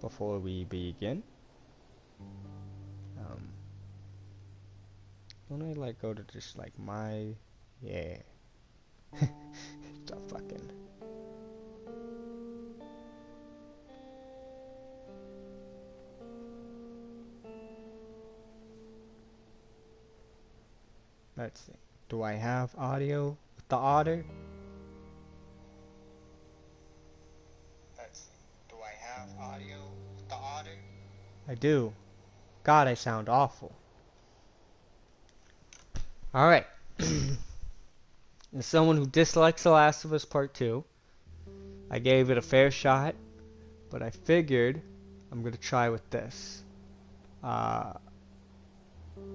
before we begin. Um, don't I like go to just like my, yeah, the fucking. Let's see. Do I have audio with the otter? Let's see. Do I have audio with the otter? I do. God, I sound awful. Alright. As someone who dislikes The Last of Us Part 2, I gave it a fair shot, but I figured I'm gonna try with this. I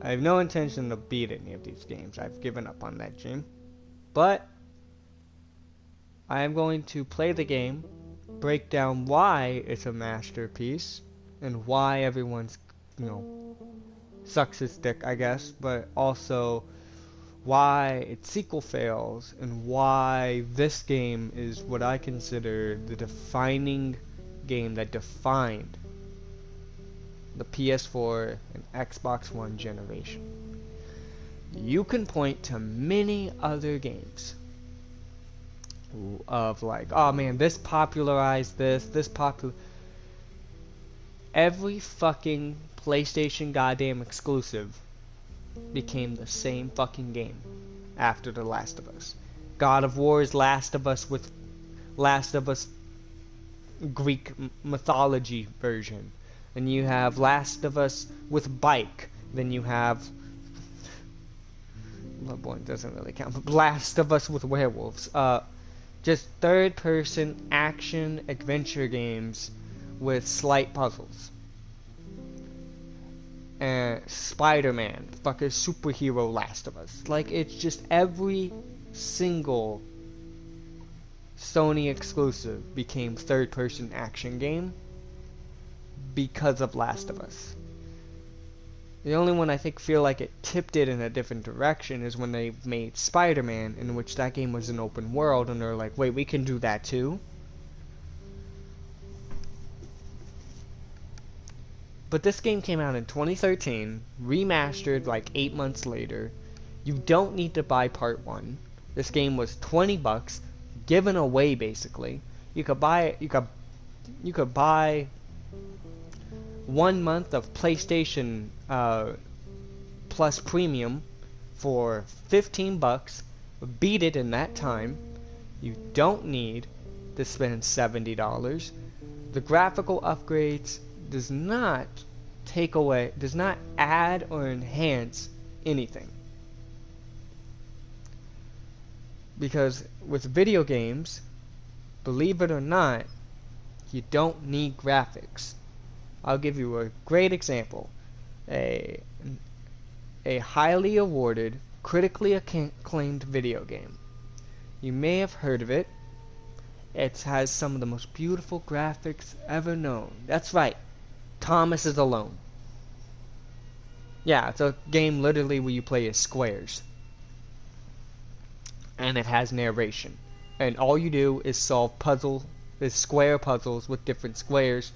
have no intention to beat any of these games. I've given up on that dream. But I am going to play the game, break down why it's a masterpiece, and why everyone's, sucks his dick, I guess, but also why its sequel fails, and why this game is what I consider the defining game that defined the PS4 and Xbox One generation. You can point to many other games of like, oh man, this popularized this popular. Every fucking PlayStation goddamn exclusive became the same fucking game after The Last of Us. God of War's Last of Us with Last of Us Greek mythology version. Then you have Last of Us with bike. Then you have Bloodborne doesn't really count, but Last of Us with werewolves. Just third-person action adventure games with slight puzzles. And Spider-Man, fucking superhero Last of Us. Like, it's just every single Sony exclusive became third-person action game because of Last of Us. The only one I think feel like it tipped it in a different direction is when they made Spider-Man, in which that game was an open world, and they're like, wait, we can do that too? But this game came out in 2013, remastered like 8 months later. You don't need to buy part 1. This game was $20, given away basically. You could buy it, you could buy 1 month of PlayStation Plus Premium for $15. Beat it in that time. You don't need to spend $70. The graphical upgrades does not add or enhance anything. Because with video games, believe it or not, you don't need graphics. I'll give you a great example. A highly awarded, critically acclaimed video game. You may have heard of it. It has some of the most beautiful graphics ever known. That's right. Thomas is Alone. Yeah, it's a game literally where you play as squares. And it has narration. And all you do is solve square puzzles with different squares.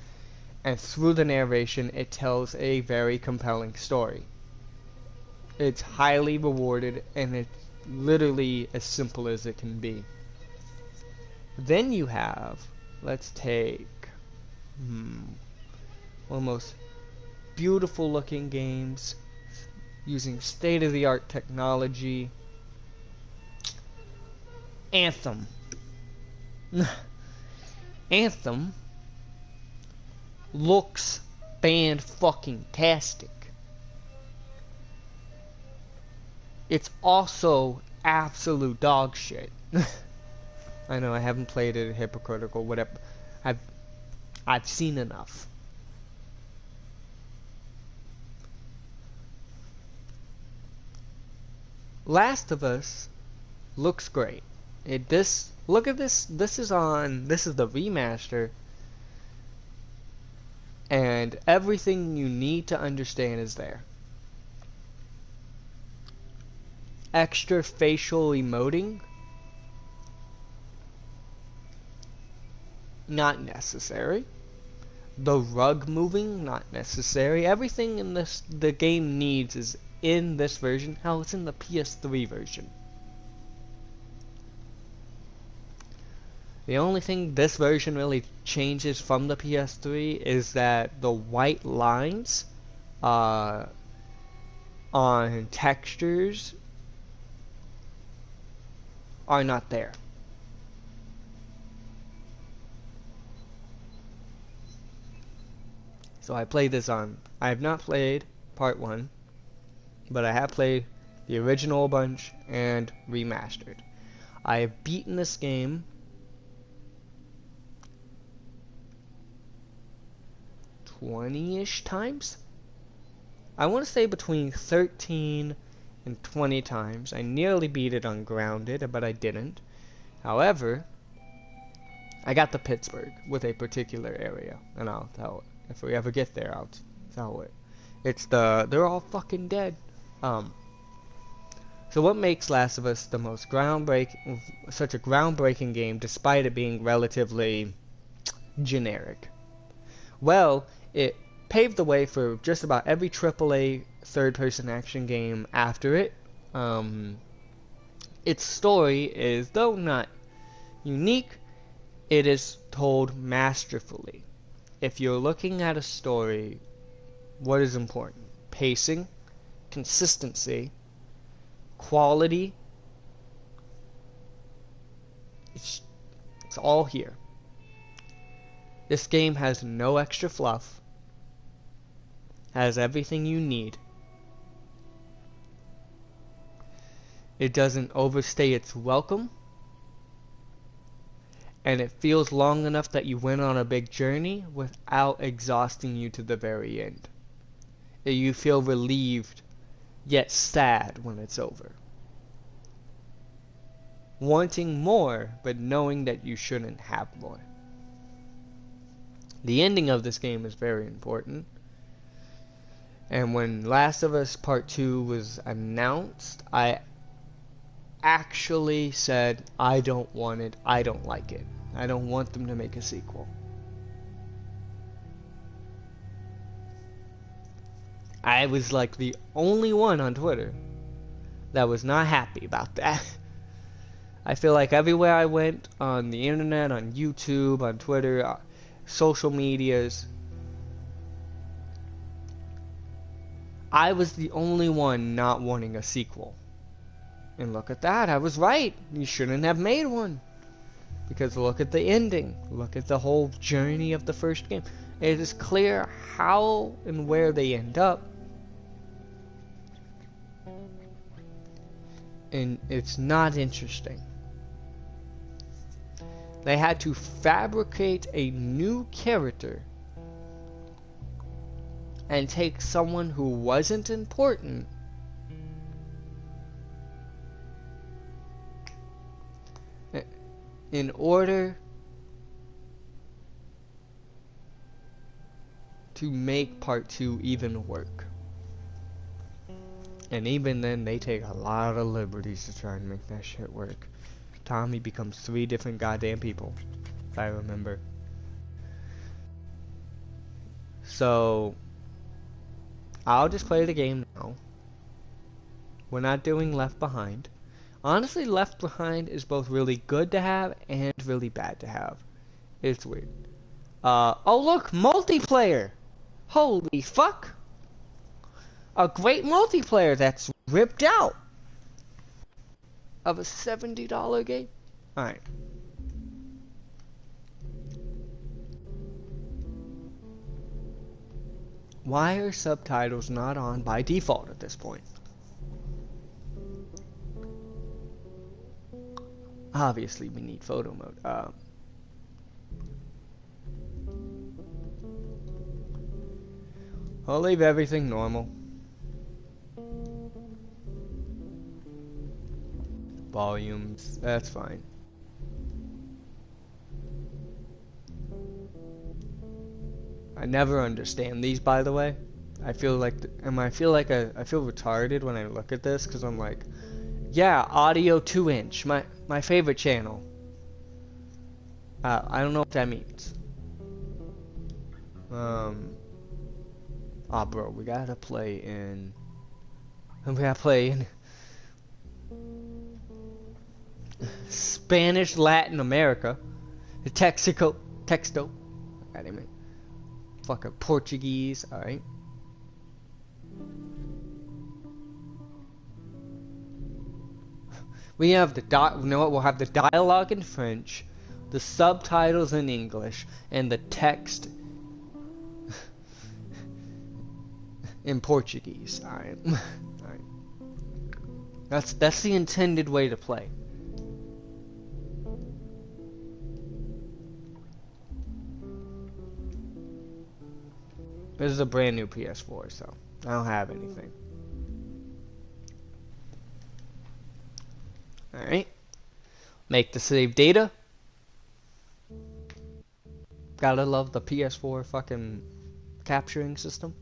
And through the narration, it tells a very compelling story. It's highly rewarded, and it's literally as simple as it can be. Then you have, let's take one of the most beautiful looking games using state-of-the-art technology. Anthem. Anthem looks fan-fucking-tastic. It's also absolute dog shit. I know I haven't played it, hypocritical, whatever. I've seen enough. Last of Us looks great. Look at this. This is the remaster, and everything you need to understand is there. Extra facial emoting, not necessary. The rug moving, not necessary. Everything in the game needs is in this version. Hell, it's in the PS3 version. The only thing this version really changes from the PS3 is that the white lines on textures are not there. So I played this on, I have not played part 1, but I have played the original a bunch and remastered. I have beaten this game 20-ish times? I want to say between 13 and 20 times. I nearly beat it on Grounded, but I didn't. However, I got to Pittsburgh with a particular area, and I'll tell it. If we ever get there, I'll tell it. It's they're all fucking dead. So what makes Last of Us the most such a groundbreaking game, despite it being relatively generic? Well, it paved the way for just about every AAA third-person action game after it. Its story is, though not unique, it is told masterfully. If you're looking at a story, what is important? Pacing, consistency, quality. It's all here. This game has no extra fluff. Has everything you need. It doesn't overstay its welcome. And it feels long enough that you went on a big journey without exhausting you to the very end. You feel relieved, yet sad when it's over. Wanting more, but knowing that you shouldn't have more. The ending of this game is very important. And when Last of Us Part 2 was announced, I actually said, I don't want it, I don't like it. I don't want them to make a sequel. I was like the only one on Twitter that was not happy about that. I feel like everywhere I went, on the internet, on YouTube, on Twitter, social medias, I was the only one not wanting a sequel. And look at that, I was right. You shouldn't have made one. Because look at the ending. Look at the whole journey of the first game. It is clear how and where they end up. And it's not interesting. They had to fabricate a new character and take someone who wasn't important in order to make part 2 even work. And even then, they take a lot of liberties to try and make that shit work. Tommy becomes 3 different goddamn people, if I remember. So, I'll just play the game now. We're not doing Left Behind. Honestly, Left Behind is both really good to have and really bad to have. It's weird. Oh look, multiplayer! Holy fuck! A great multiplayer that's ripped out of a $70 game. Alright. Why are subtitles not on by default at this point? Obviously, we need photo mode. I'll leave everything normal. Volumes, that's fine. I never understand these, by the way. I feel like, I feel retarded when I look at this, because I'm like, yeah, audio 2-inch, my favorite channel. I don't know what that means. Ah, bro, we gotta play in. We gotta play in Spanish, Latin America, Texto. God damn it. Fucking Portuguese. All right. We have the you know what? We'll have the dialogue in French, the subtitles in English, and the text in Portuguese. All right. All right. That's the intended way to play. This is a brand new PS4, so I don't have anything. All right. Make the save data. Gotta love the PS4 fucking capturing system.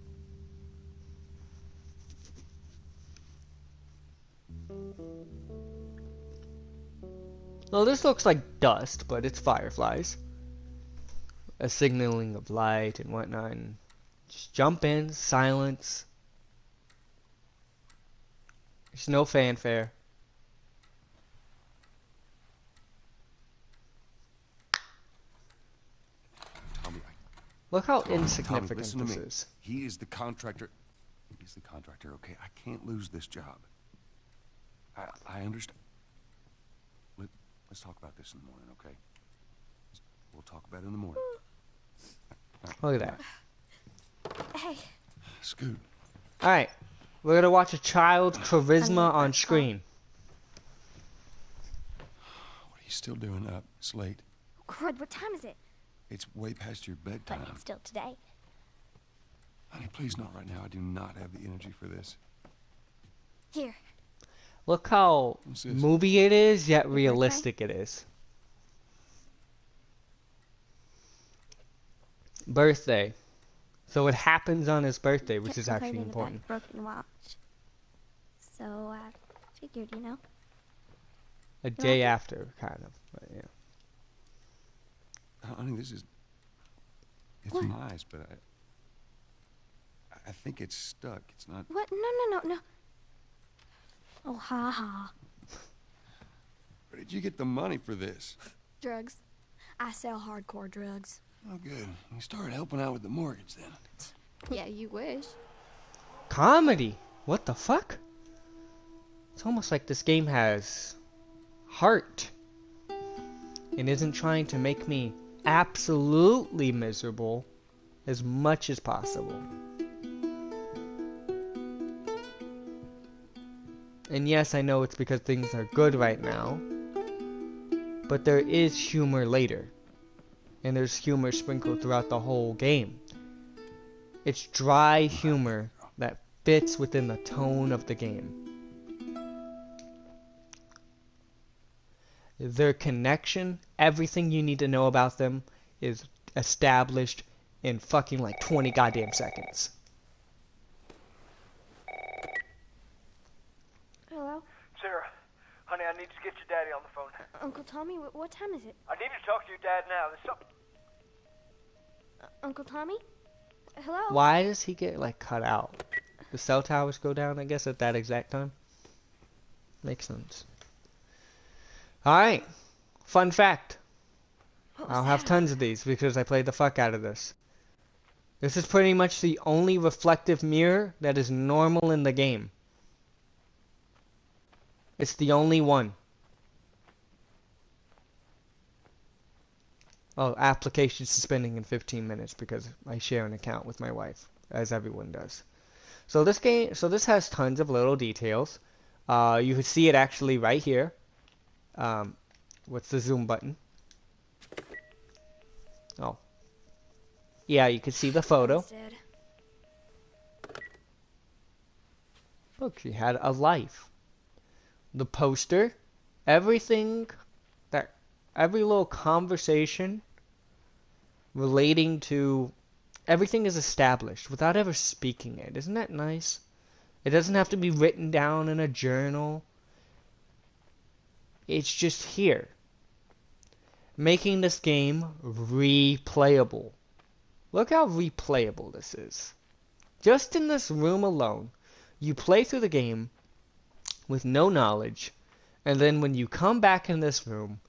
Well, this looks like dust, but it's fireflies. A signaling of light and whatnot. And just jump in, silence. There's no fanfare. Look how insignificant this is. He is the contractor. He's the contractor, okay? I can't lose this job. I understand. Let's talk about this in the morning, okay? We'll talk about it in the morning. Look at that. Hey. Scoot. Alright. We're gonna watch a child's charisma on screen. What are you still doing up? It's late. Crud, what time is it? It's way past your bedtime. But it's still today. Honey, please not right now. I do not have the energy for this. Here. Look how movie it is, yet realistic it is. Birthday. So it happens on his birthday, which is actually important. About broken watch. So I figured, you know. A day after, kind of. But, yeah. Honey, this is... It's what? nice, but I think it's stuck. It's not... What? No. Oh, ha ha. Where did you get the money for this? Drugs. I sell hardcore drugs. Oh, good. You started helping out with the mortgage then. Yeah, you wish. Comedy? What the fuck? It's almost like this game has heart and isn't trying to make me absolutely miserable as much as possible. And yes, I know it's because things are good right now, but there is humor later. And there's humor sprinkled throughout the whole game. It's dry humor that fits within the tone of the game. Their connection, everything you need to know about them is established in fucking like 20 goddamn seconds. Hello? Sarah, honey, I need to get your daddy on the phone. Uncle Tommy, what time is it? I need to talk to your dad now. There's something... Uncle Tommy? Hello? Why does he get like cut out? The cell towers go down, I guess, at that exact time? Makes sense. Alright. Fun fact. I'll have tons of these because I played the fuck out of this. This is pretty much the only reflective mirror that is normal in the game. It's the only one. Oh, application suspending in 15 minutes because I share an account with my wife, as everyone does. So this has tons of little details. You can see it actually right here. What's the zoom button? Oh. Yeah, you can see the photo. Look, she had a life. The poster, everything, every little conversation relating to everything is established without ever speaking it. Isn't that nice? It doesn't have to be written down in a journal. It's just here. Making this game replayable. Look how replayable this is. Just in this room alone, you play through the game with no knowledge, and then when you come back in this room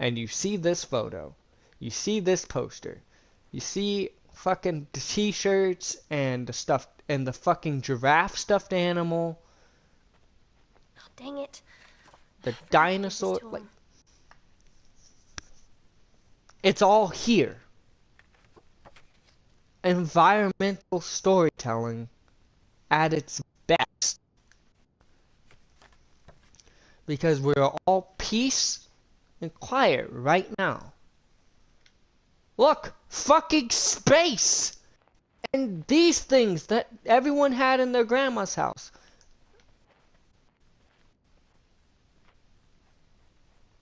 and you see this photo, you see this poster, you see fucking the t-shirts and the stuff and the fucking giraffe stuffed animal, Oh, dang it. the I forgot to give this dinosaur, to like, him. it's all here. Environmental storytelling at its best. Because we're all peace and quiet right now. Look! Fucking space! And these things that everyone had in their grandma's house.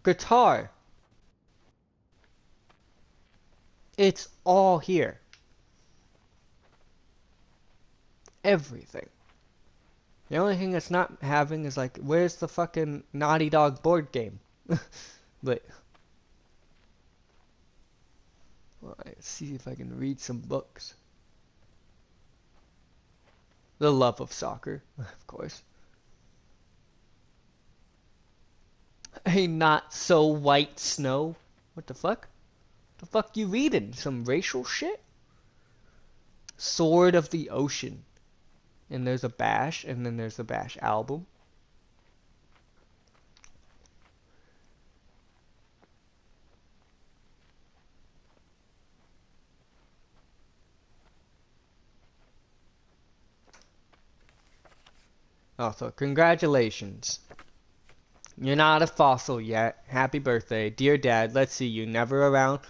Guitar. It's all here. Everything. The only thing it's not having is like, where's the fucking Naughty Dog board game? But, well, let's see if I can read some books. The Love of Soccer, of course. A Not So White Snow. What the fuck? The fuck you reading? Some racial shit? Sword of the Ocean. And there's a Bash, and then there's the Bash album. Also, congratulations. You're not a fossil yet. Happy birthday. Dear Dad, let's see, you never around.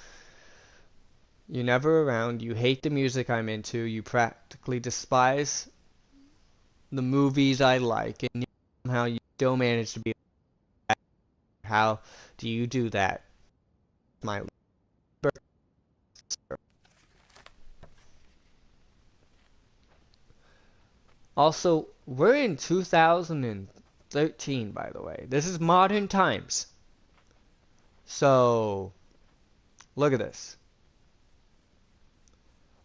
You're never around. You hate the music I'm into. You practically despise the movies I like. And somehow you still manage to be. How do you do that? My birthday. Also, we're in 2013, by the way. This is modern times. So, look at this.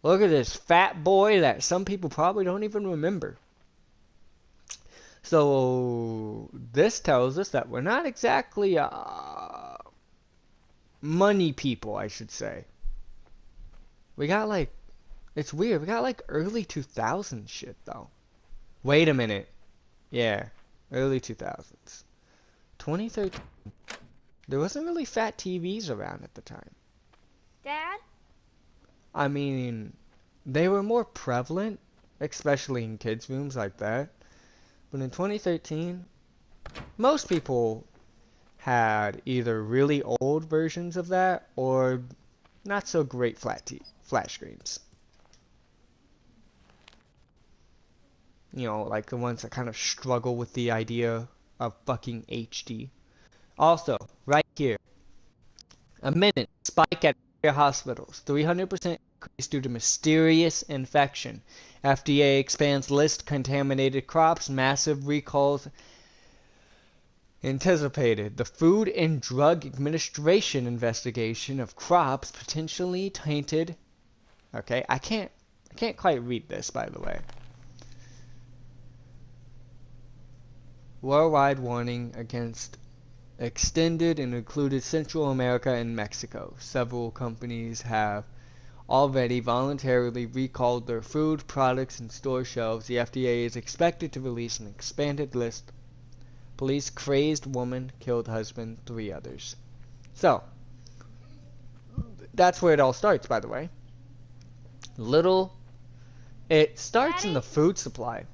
Look at this fat boy that some people probably don't even remember. So, this tells us that we're not exactly money people, I should say. We got like, it's weird, we got like early 2000s shit though. Wait a minute. Yeah, early 2000s. 2013. There wasn't really fat TVs around at the time. Dad? I mean, they were more prevalent, especially in kids' rooms like that. But in 2013, most people had either really old versions of that or not so great flat screens. You know, like the ones that kind of struggle with the idea of fucking HD. Also, right here, a minute spike at hospitals, 300% increase due to mysterious infection. FDA expands list contaminated crops, massive recalls anticipated. The Food and Drug Administration investigation of crops potentially tainted. Okay, I can't quite read this, by the way. Worldwide warning against extended and included Central America and Mexico. Several companies have already voluntarily recalled their food products and store shelves. The FDA is expected to release an expanded list. Police crazed woman killed husband, 3 others. So, that's where it all starts, by the way. It starts in the food supply.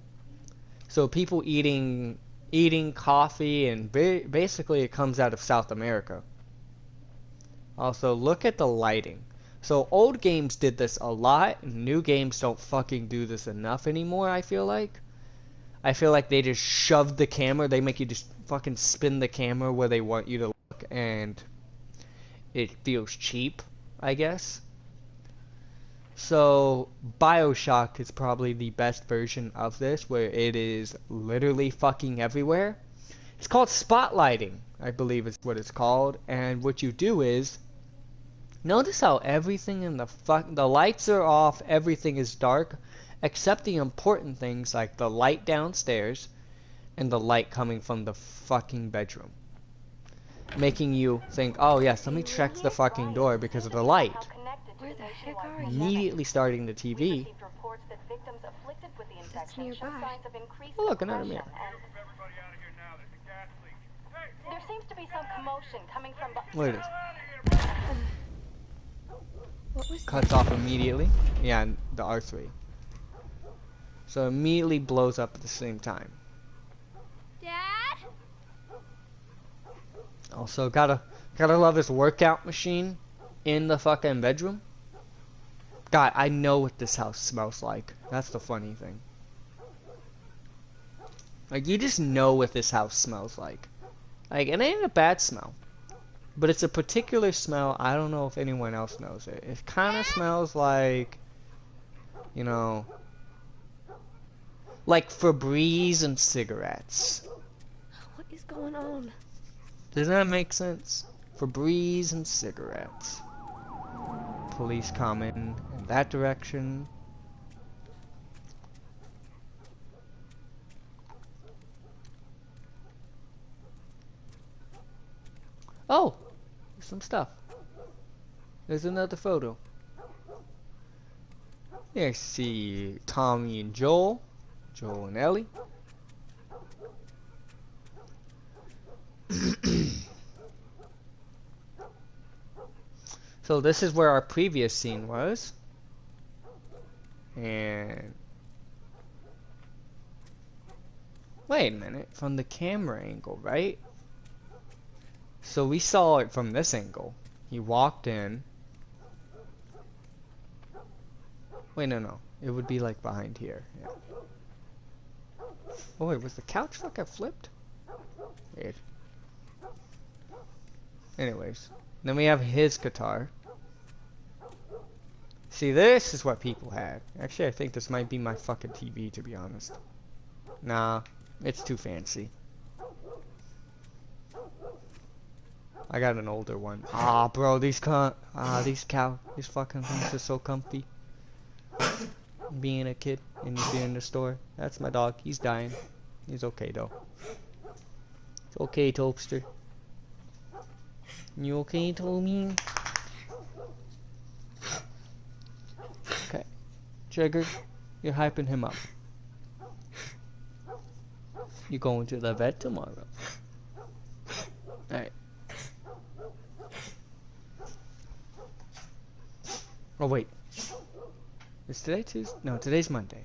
So people eating coffee, and basically it comes out of South America. Also, look at the lighting. So old games did this a lot, and new games don't fucking do this enough anymore, I feel like. I feel like they just shove the camera, they make you just fucking spin the camera where they want you to look, and it feels cheap, I guess. So, BioShock is probably the best version of this, where it is literally fucking everywhere. It's called spotlighting, I believe is what it's called, and what you do is, Notice how everything in the lights are off, everything is dark, except the important things like the light downstairs and the light coming from the fucking bedroom. Making you think, oh yes, let me check the fucking door because of the light. Where the heck are you? Immediately starting the TV. That's nearby. Oh, look, another mirror. There seems to be some commotion coming from What is it? What was Cuts off immediately. Yeah, and the R3. So immediately blows up at the same time. Dad? Also, gotta love this workout machine in the fucking bedroom. God, I know what this house smells like. That's the funny thing. Like, you just know what this house smells like. Like, it ain't a bad smell. But it's a particular smell. I don't know if anyone else knows it. It kind of smells like, you know, like Febreze and cigarettes. What is going on? Does that make sense? Febreze and cigarettes. Police coming in that direction. Oh! There's some stuff. There's another photo. There, see Tommy and Joel. Joel and Ellie. So this is where our previous scene was. And wait a minute, from the camera angle, right? So we saw it from this angle. He walked in. Wait, no. It would be like behind here. Yeah. Oh wait, was the couch fucking flipped? Weird. Anyways, then we have his guitar. See, this is what people had. Actually, I think this might be my fucking TV, to be honest. Nah, it's too fancy. I got an older one. Ah, bro, these fucking things are so comfy. Being a kid and being in the store. That's my dog. He's dying. He's okay though. It's okay, Topster. You okay, Tommy? Okay. Trigger, you're hyping him up. You're going to the vet tomorrow. Alright. Oh wait. Is today Tuesday? No, today's Monday.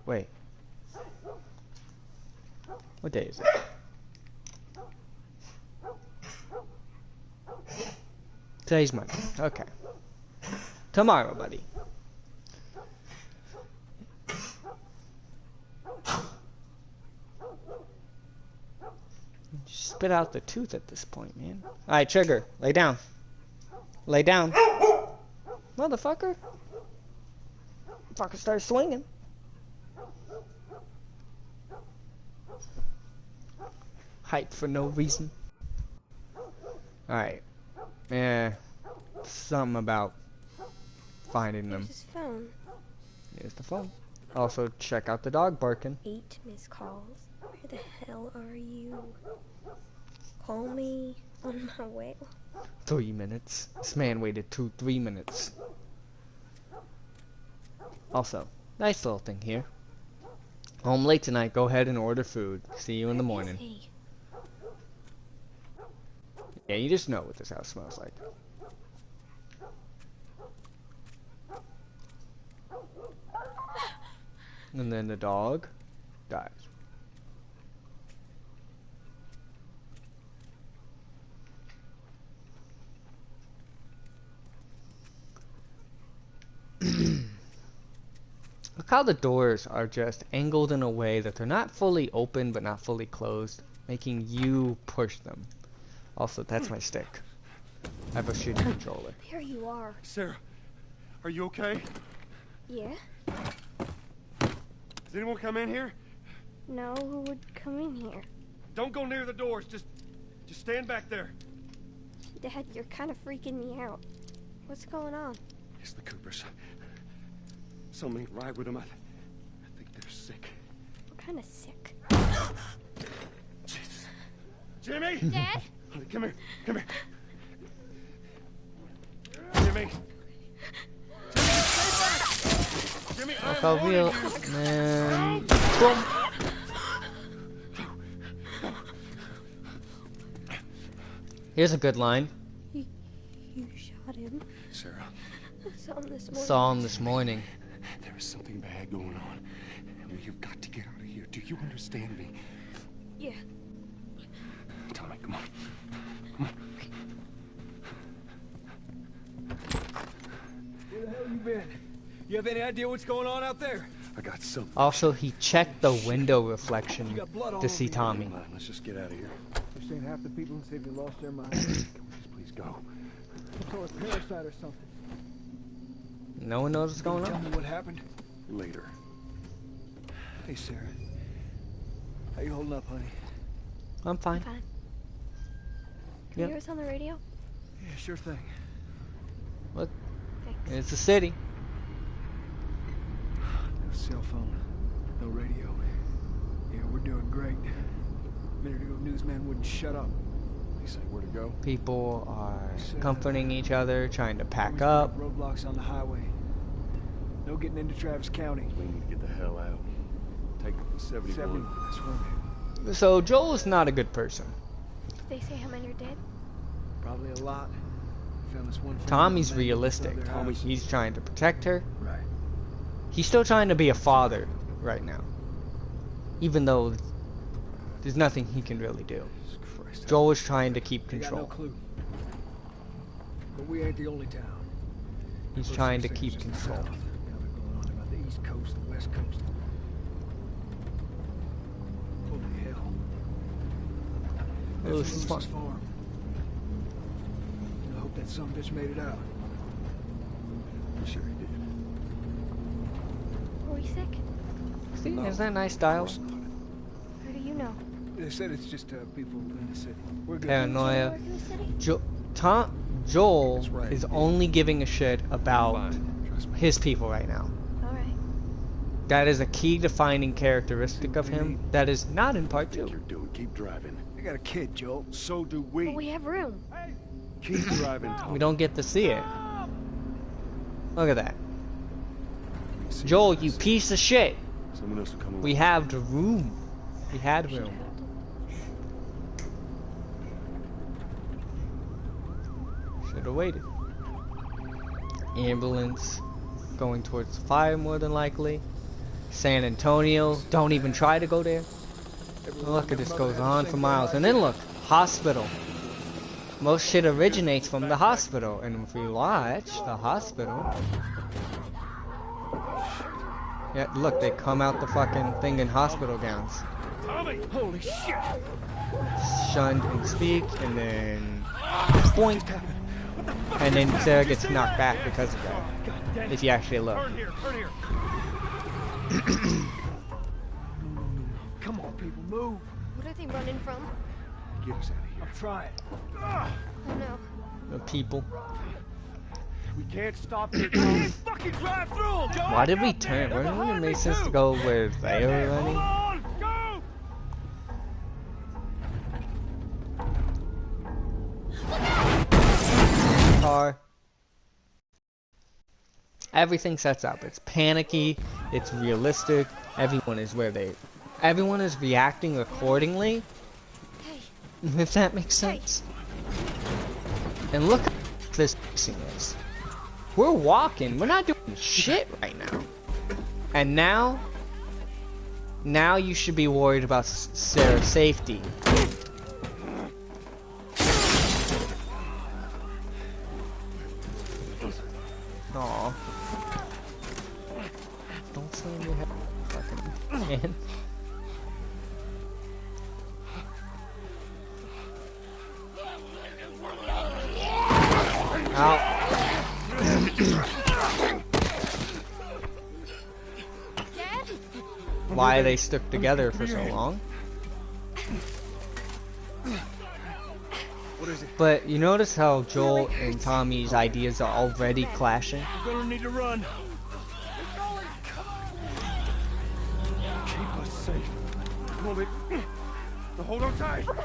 Wait. What day is it? Today's Monday. Okay. Tomorrow, buddy. Spit out the tooth at this point, man. Alright, Trigger. Lay down. Lay down. Motherfucker. Fucker started swinging. Hype for no reason. Alright. Yeah. Something about finding them. Here's his phone. Here's the phone. Also, check out the dog barking. 8 missed calls. Where the hell are you? Call me on my way. 3 minutes. This man waited 3 minutes. Also, nice little thing here. Home late tonight, go ahead and order food. See you in the morning. Where is he? Yeah, you just know what this house smells like. And then the dog dies. Look how the doors are just angled in a way that they're not fully open but not fully closed, making you push them. Also, that's my stick. I have a shitty controller. There you are. Sarah, are you okay? Yeah? Does anyone come in here? No, who would come in here? Don't go near the doors. Just stand back there. Dad, you're kind of freaking me out. What's going on? It's the Coopers. Something ain't right with them. I think they're sick. What kind of sick? Jesus. Jimmy! Dad? Honey, come here. Come here. Jimmy! Jimmy, Look how real, man. Boom. Here's a good line. You shot him. Sarah, I saw him this morning. Saw him this morning. there is something bad going on. And we've got to get out of here. Do you understand me? Yeah. Tommy, come on. Come on. Where the hell you been? You have any idea what's going on out there? I got something. Also, he checked the window reflection You got blood all to see over you. Tommy. Come on, let's just get out of here. You're saying half the people in Safety lost their minds? Can we just please go? So a parasite or something. No one knows what's going Tell on. me what happened. Later. Hey, Sarah. How you holding up, honey? I'm fine. Fine. Can Yep. you hear us on the radio? Yeah, sure thing. Look, Thanks. it's a city. No cell phone. No radio. Yeah, we're doing great. A minute ago, newsman wouldn't shut up. They say where to go? People are comforting each other, trying to pack Always up. put roadblocks on the highway. No getting into Travis County. We need to get the hell out. Take 71. 70. That's one. So Joel is not a good person. Did they say how many are dead? Probably a lot. Found this one. Tommy's family realistic. outside their house. He's trying to protect her. Right. He's still trying to be a father right now. Even though there's nothing he can really do. Christ. Joel is trying to keep They got no control. clue. But we ain't the only town. He's First trying to things keep in the control. south. Now they're going on about the East Coast, the West Coast. Holy hell. Oh, That's this is Lewis's fun. farm. I hope that son bitch made it out. I'm sure he did. Were we sick? See, No, isn't that nice Of dialogue? course not. How do you know? They said it's just people in the city. We're good. Paranoia. Work in the city? Joel That's right. is only giving a shit about Fine. Trust me. his people right now. Alright. That is a key defining characteristic of him that is not in part What 2. you're doing? Keep driving. I got a kid, Joel. So do But we. we have room. Keep driving, Tom. We don't get to see it. Look at that. See Joel, this. you piece of shit. Someone else will come along. We have the room. We had room. Should have waited. Ambulance going towards the fire more than likely. San Antonio, don't even try to go there. Look, it just goes on for miles. And then look, hospital. Most shit originates from the hospital. And if we watch the hospital. Yeah, look, they come out the fucking thing in hospital gowns. Tommy! Holy shit! Shunned and speak, and then boink. And then Sarah gets knocked back because of that. If you actually look. Turn here, turn here. Come on, people, move. What are they running from? Get us out of here. I'm trying. Oh no. The people. We can't stop here. Can't fucking drive through 'em, Joe. Why did we turn? Wouldn't it make sense to go where they were Hold running? on, go! Car. Everything sets up. It's panicky. It's realistic. Everyone is everyone is reacting accordingly. Hey, If that makes sense. And look how this thing is. We're walking. We're not doing shit right now. And now you should be worried about Sarah's safety. Aw. Don't slam your head, fucking man. Ow. Dad? Why they stuck together for so long? What What is it? But you notice how Joel and Tommy's ideas are already clashing? We're gonna need to run. Keep us safe. Come on, baby. Now hold on tight. Daddy,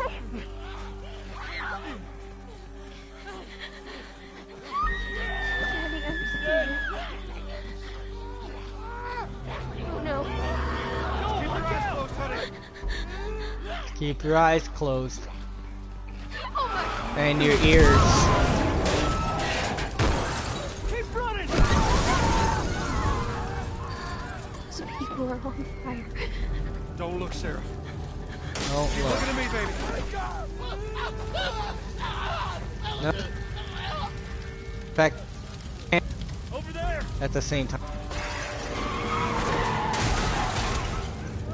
I'm scared. Oh no. Keep your chest closed, honey. Keep your eyes closed. And your ears. Keep running. Those people are on fire. Don't look, Sarah. Oh, Keep look. looking at me, baby. No. In fact, Over there. at the same time.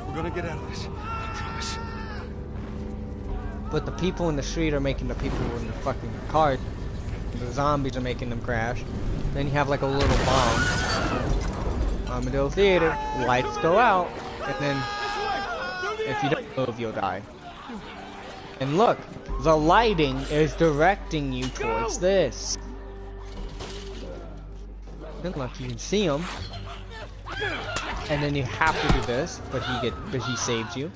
We're gonna get out of this. I promise. But the people in the street are making the people in the fucking car. The zombies are making them crash. Then you have like a little bomb. Armadillo Theater. Lights go out. And then if you don't move, you'll die. And look, the lighting is directing you towards this. And look, you can see him. And then you have to do this, but he saves you.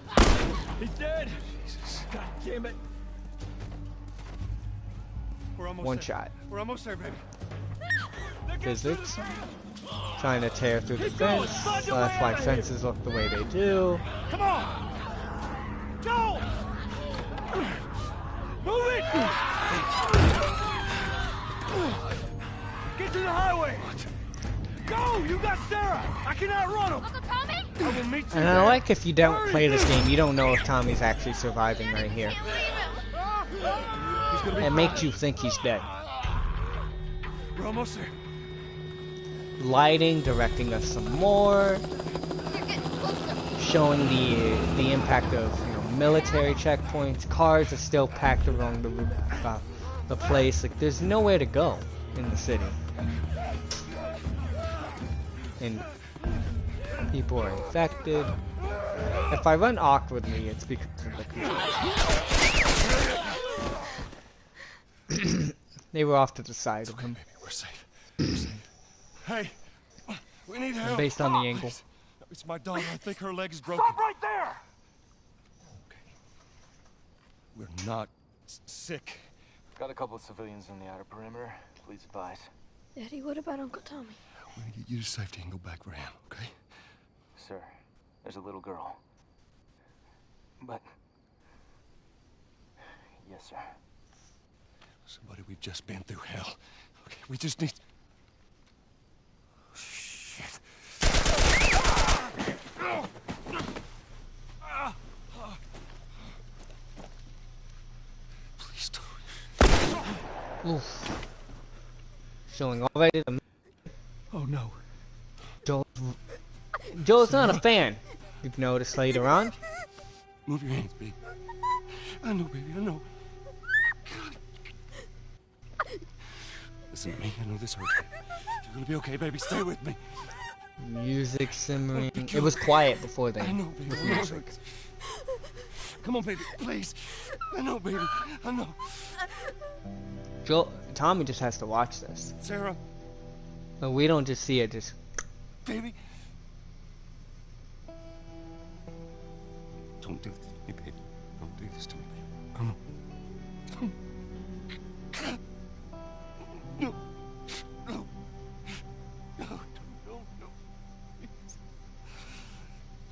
He's dead. God damn it. We're almost One there. shot. We're almost there, baby. Physics. Trying to tear through the fence. So that's why fences look the way they do. Come on. Joel. Move it. Get to the highway. Go. You got Sarah. I can outrun him. Uncle Tommy? I will meet you And there. I like if you don't play this game, you don't know if Tommy's actually surviving right here. He's gonna be It makes you think he's dead. We're almost there. Lighting, directing us some more. Showing the impact of military checkpoints. Cars are still packed around the place. Like there's nowhere to go in the city. And people are infected. If I run awkwardly, it's because of the controls. They were off to the side of him. Baby, we're safe. We're safe. Hey, we need help. Based on the angle. It's my daughter. I think her leg is broken. Stop right there! Okay. We're not sick. Got a couple of civilians on the outer perimeter. Please advise. Daddy, what about Uncle Tommy? We need to get you to safety and go back for him, okay? Sir, there's a little girl. But... Yes, sir. Somebody, we've just been through hell. Okay, we just need... Shit. Please don't. Oof. Showing already the Oh no. Joel's not a fan. You've noticed later on. Move your hands, baby. I know, baby, I know. Listen to me, I know this hurts. You're gonna be okay, baby. Stay with me. Music simmering. It was quiet before I then. know, baby. I know it hurts. Come on, baby, please. I know, baby. I know. Tommy just has to watch this. Sarah, But we don't just see it, just baby. Don't do this to me, baby. Don't do this to me, baby. I know. No. No. No. No. No. Please.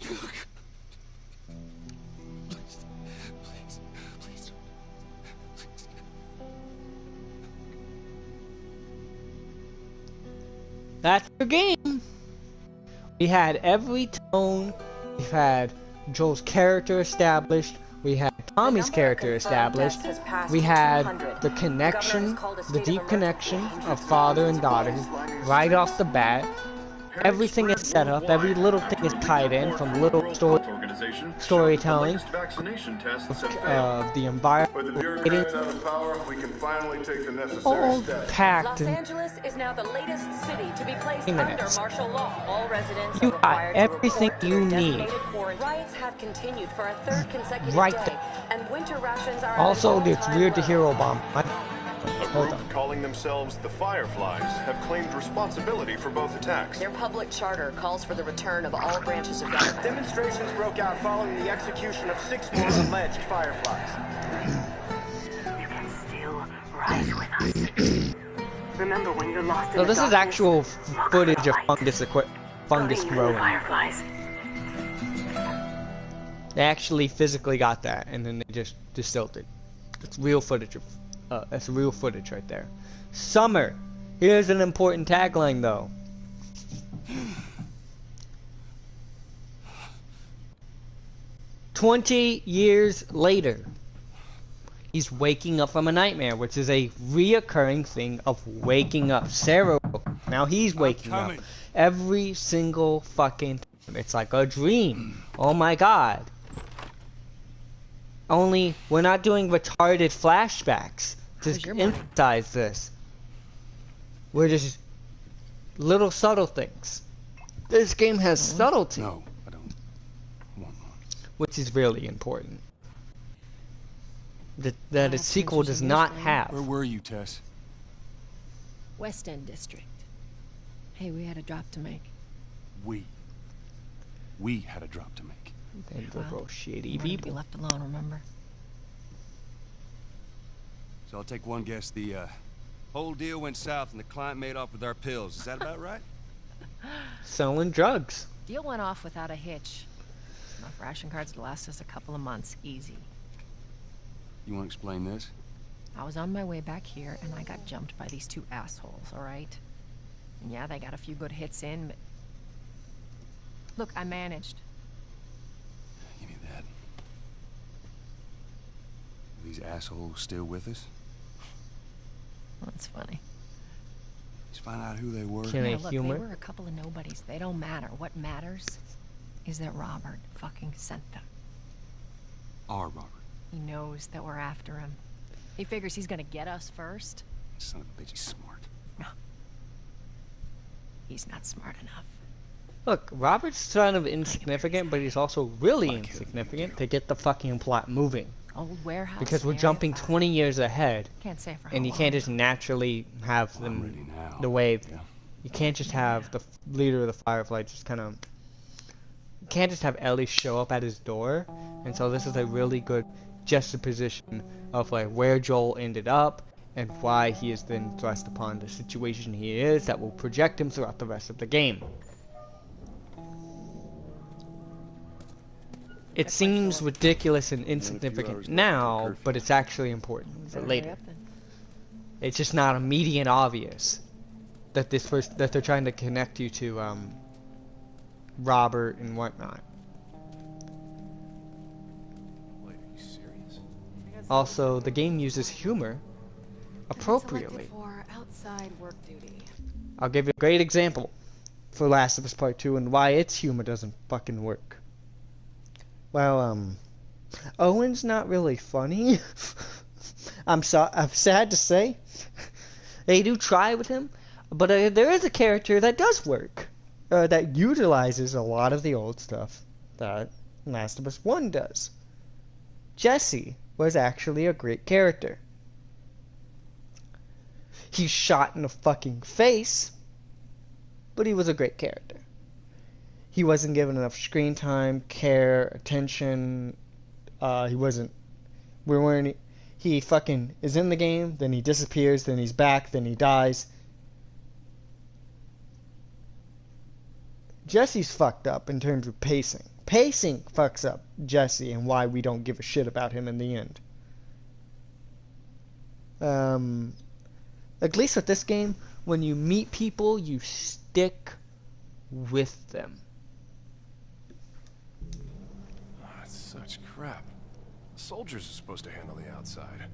Please. Please. Please. Please. that's your game. We had every tone. We've had Joel's character established. We had Tommy's character established. We had the connection, the deep connection of father and daughter right off the bat. everything is set up, every little thing is tied in, from little storytelling, the environment, all packed Los in Angeles is now the latest city to be placed minutes. under martial law. All residents You are required got to everything report to you their need. designated quarantine. Riots have continued for a third consecutive Right day, there. and winter rations are Also, at an it's weird to hear Obama. A group calling themselves the Fireflies have claimed responsibility for both attacks. Their public charter calls for the return of all branches of government. Demonstrations broke out following the execution of 6 more alleged Fireflies. You can still rise with us. Remember when you're lost in So the this is darkness? actual footage of fungus Fungus growing. Fireflies. They actually physically got that, and then they just distilled it. It's real footage of. That's real footage right there. Summer. Here's an important tagline, though. "20 years later, he's waking up from a nightmare," which is a reoccurring thing of waking up. Sarah, now he's waking up every single fucking time. It's like a dream. Oh my god. Only we're not doing retarded flashbacks to emphasize this. We're just little subtle things. This game has subtlety. No, I don't want one. Which is really important. That a sequel does not have. Where were you, Tess? West End District. Hey, we had a drop to make. We had a drop to make. And the real shitty You wanted to be people. left alone, remember? So I'll take one guess. The whole deal went south and the client made off with our pills. Is that about right? Selling drugs. Deal went off without a hitch. Enough ration cards to last us a couple of months, easy. You want to explain this? I was on my way back here, and I got jumped by these two assholes, alright? And yeah, they got a few good hits in, but... Look, I managed. Give me that. Are these assholes still with us? That's funny. Let's find out who they were. Can Yeah, I look, humor? they were a couple of nobodies. They don't matter. What matters is that Robert fucking sent them. Our Robert. He knows that we're after him. He figures he's gonna get us first. Son of a bitch, he's smart. No. He's not smart enough. Look, Robert's kind of insignificant, but he's also really insignificant to get the fucking plot moving. Old warehouse. Because we're area jumping fire. 20 years ahead, Can't say for how and you long. can't just naturally have I'm ready them now. the way. Yeah. You can't just have the leader of the Firefly just kind of. You can't just have Ellie show up at his door, and so this is a really good juxtaposition of like where Joel ended up and why he is then thrust upon the situation he is that will project him throughout the rest of the game. It seems ridiculous and insignificant now, but it's actually important for later. It's just not immediate obvious that that they're trying to connect you to Robert and whatnot. Wait, are you serious? Also, the game uses humor appropriately. For outside work duty. I'll give you a great example for Last of Us Part 2 and why its humor doesn't fucking work. Well, Owen's not really funny. I'm sad to say. They do try with him, but there is a character that does work. That utilizes a lot of the old stuff that Last of Us 1 does. Jesse was actually a great character. He's shot in the fucking face, but he was a great character. He wasn't given enough screen time, care, attention. He wasn't. He fucking is in the game, then he disappears, then he's back, then he dies. Jesse's fucked up in terms of pacing. Pacing fucks up Jesse and why we don't give a shit about him in the end. At least with this game, when you meet people, you stick with them. That's such crap. Soldiers are supposed to handle the outside.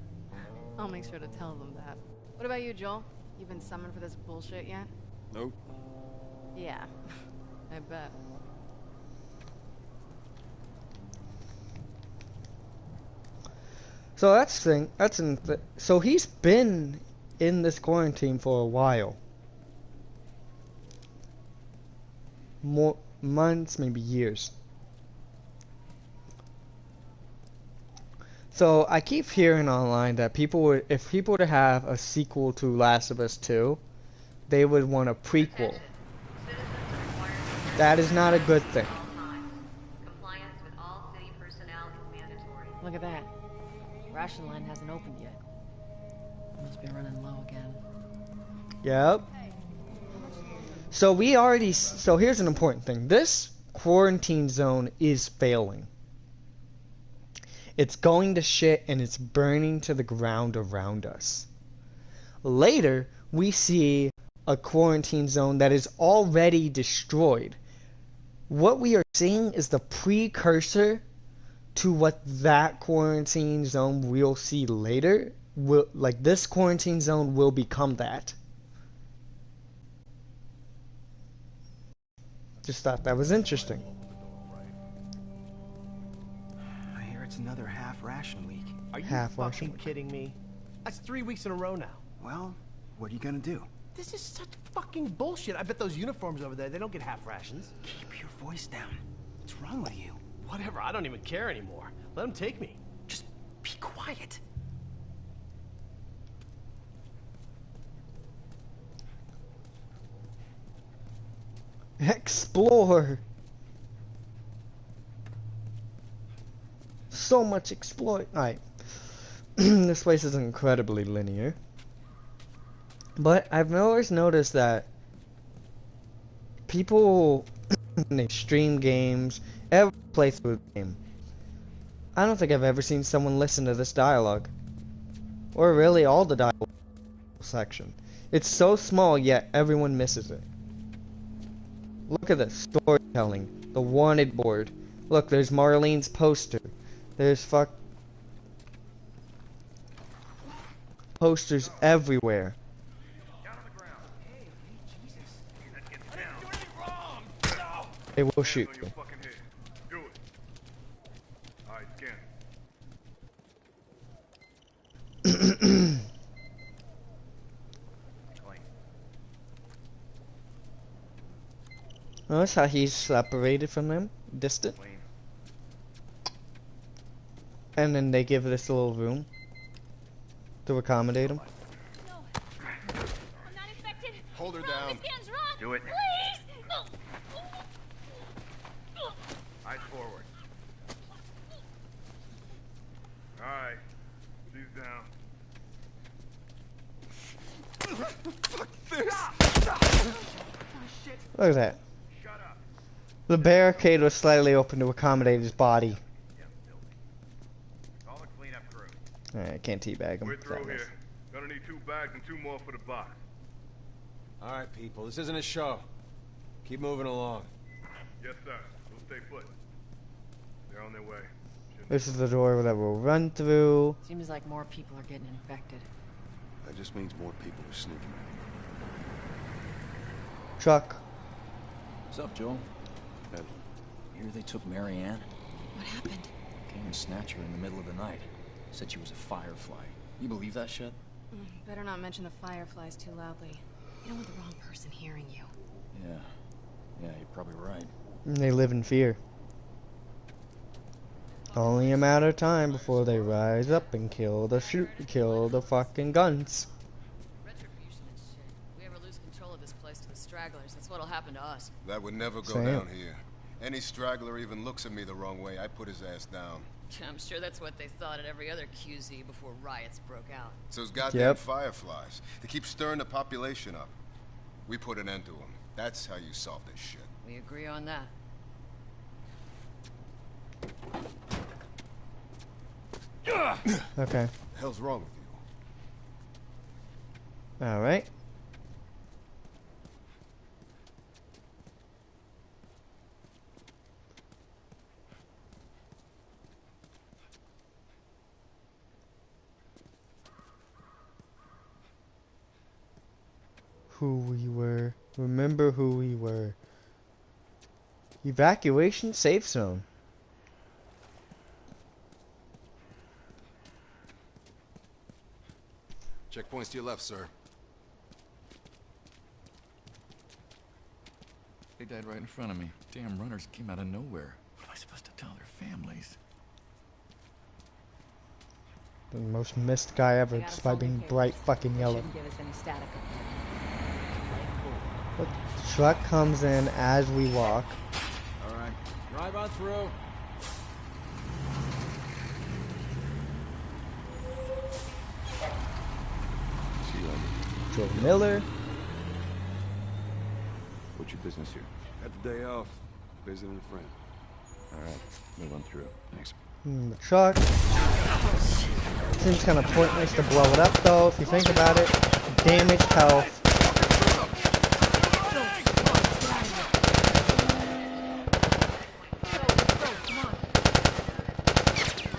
I'll make sure to tell them that. What about you, Joel? You been summoned for this bullshit yet? Nope. Yeah, I bet. So that's the thing. So he's been in this quarantine for a while. More months, maybe years. So I keep hearing online that if people were to have a sequel to Last of Us 2, they would want a prequel. That is not a good thing. Look at that. Ration line hasn't opened yet. Must be running low again. Yep. So here's an important thing. This quarantine zone is failing. It's going to shit and it's burning to the ground around us. Later, we see a quarantine zone that is already destroyed. What we are seeing is the precursor to what that quarantine zone we'll see later. This quarantine zone will become that. Just thought that was interesting. I hear it's another half ration week. Are you Half fucking ration. kidding me? That's 3 weeks in a row now. Well, what are you gonna do? This is such fucking bullshit. I bet those uniforms over there, they don't get half rations. Keep your voice down. What's wrong with you? Whatever, I don't even care anymore. Let them take me. Just be quiet. Explore. So much exploit. Alright. This place is incredibly linear. But I've always noticed that people when they stream games, every playthrough of the game, I don't think I've ever seen someone listen to this dialogue. Or really all the dialogue section. It's so small, yet everyone misses it. Look at this storytelling. The wanted board. Look, there's Marlene's poster. There's posters everywhere. They will shoot you. Notice how he's separated from them, distant. And then they give this little room to accommodate him. No, I'm not infected. Hold her No, down. Miss Gannon's wrong. Do it. Please. No. Eyes forward. Alright. She's down. Fuck this! Look at that. The barricade was slightly open to accommodate his body. Call the cleanup crew. Alright, I can't teabag him. We're through here. Gonna need 2 bags and 2 more for the box. Alright, people, this isn't a show. Keep moving along. Yes, sir. We'll stay put. They're on their way. This is the door that we'll run through. Seems like more people are getting infected. That just means more people are sneaking. Truck. What's up, Joel? Hey. Here they took Marianne. What happened? Came and snatched her in the middle of the night. Said she was a firefly. You believe that shit? Better not mention the fireflies too loudly. You don't want the wrong person hearing you. Yeah. Yeah, you're probably right. And they live in fear. Only a matter of time before they rise up and kill the fucking guns. Retribution and shit. We ever lose control of this place to the stragglers, that's what'll happen to us. That would never go Same. down here. Any straggler even looks at me the wrong way, I put his ass down. I'm sure that's what they thought at every other QZ before riots broke out. It's those goddamn Yep. fireflies. They keep stirring the population up. We put an end to them. That's how you solve this shit. We agree on that. Okay. The hell's wrong with you? Alright. Who we were. Remember who we were. Evacuation safe zone. Checkpoints to your left, sir. They died right in front of me. Damn runners came out of nowhere. What am I supposed to tell their families? The most missed guy ever, just by being bright fucking yellow. But the truck comes in as we walk. Alright, drive on through. Joe Miller. What's your business here? Got the day off. Visiting a friend. Alright, move on through. Thanks. The truck. Seems kind of pointless to blow it up though, if you think about it. Damaged health.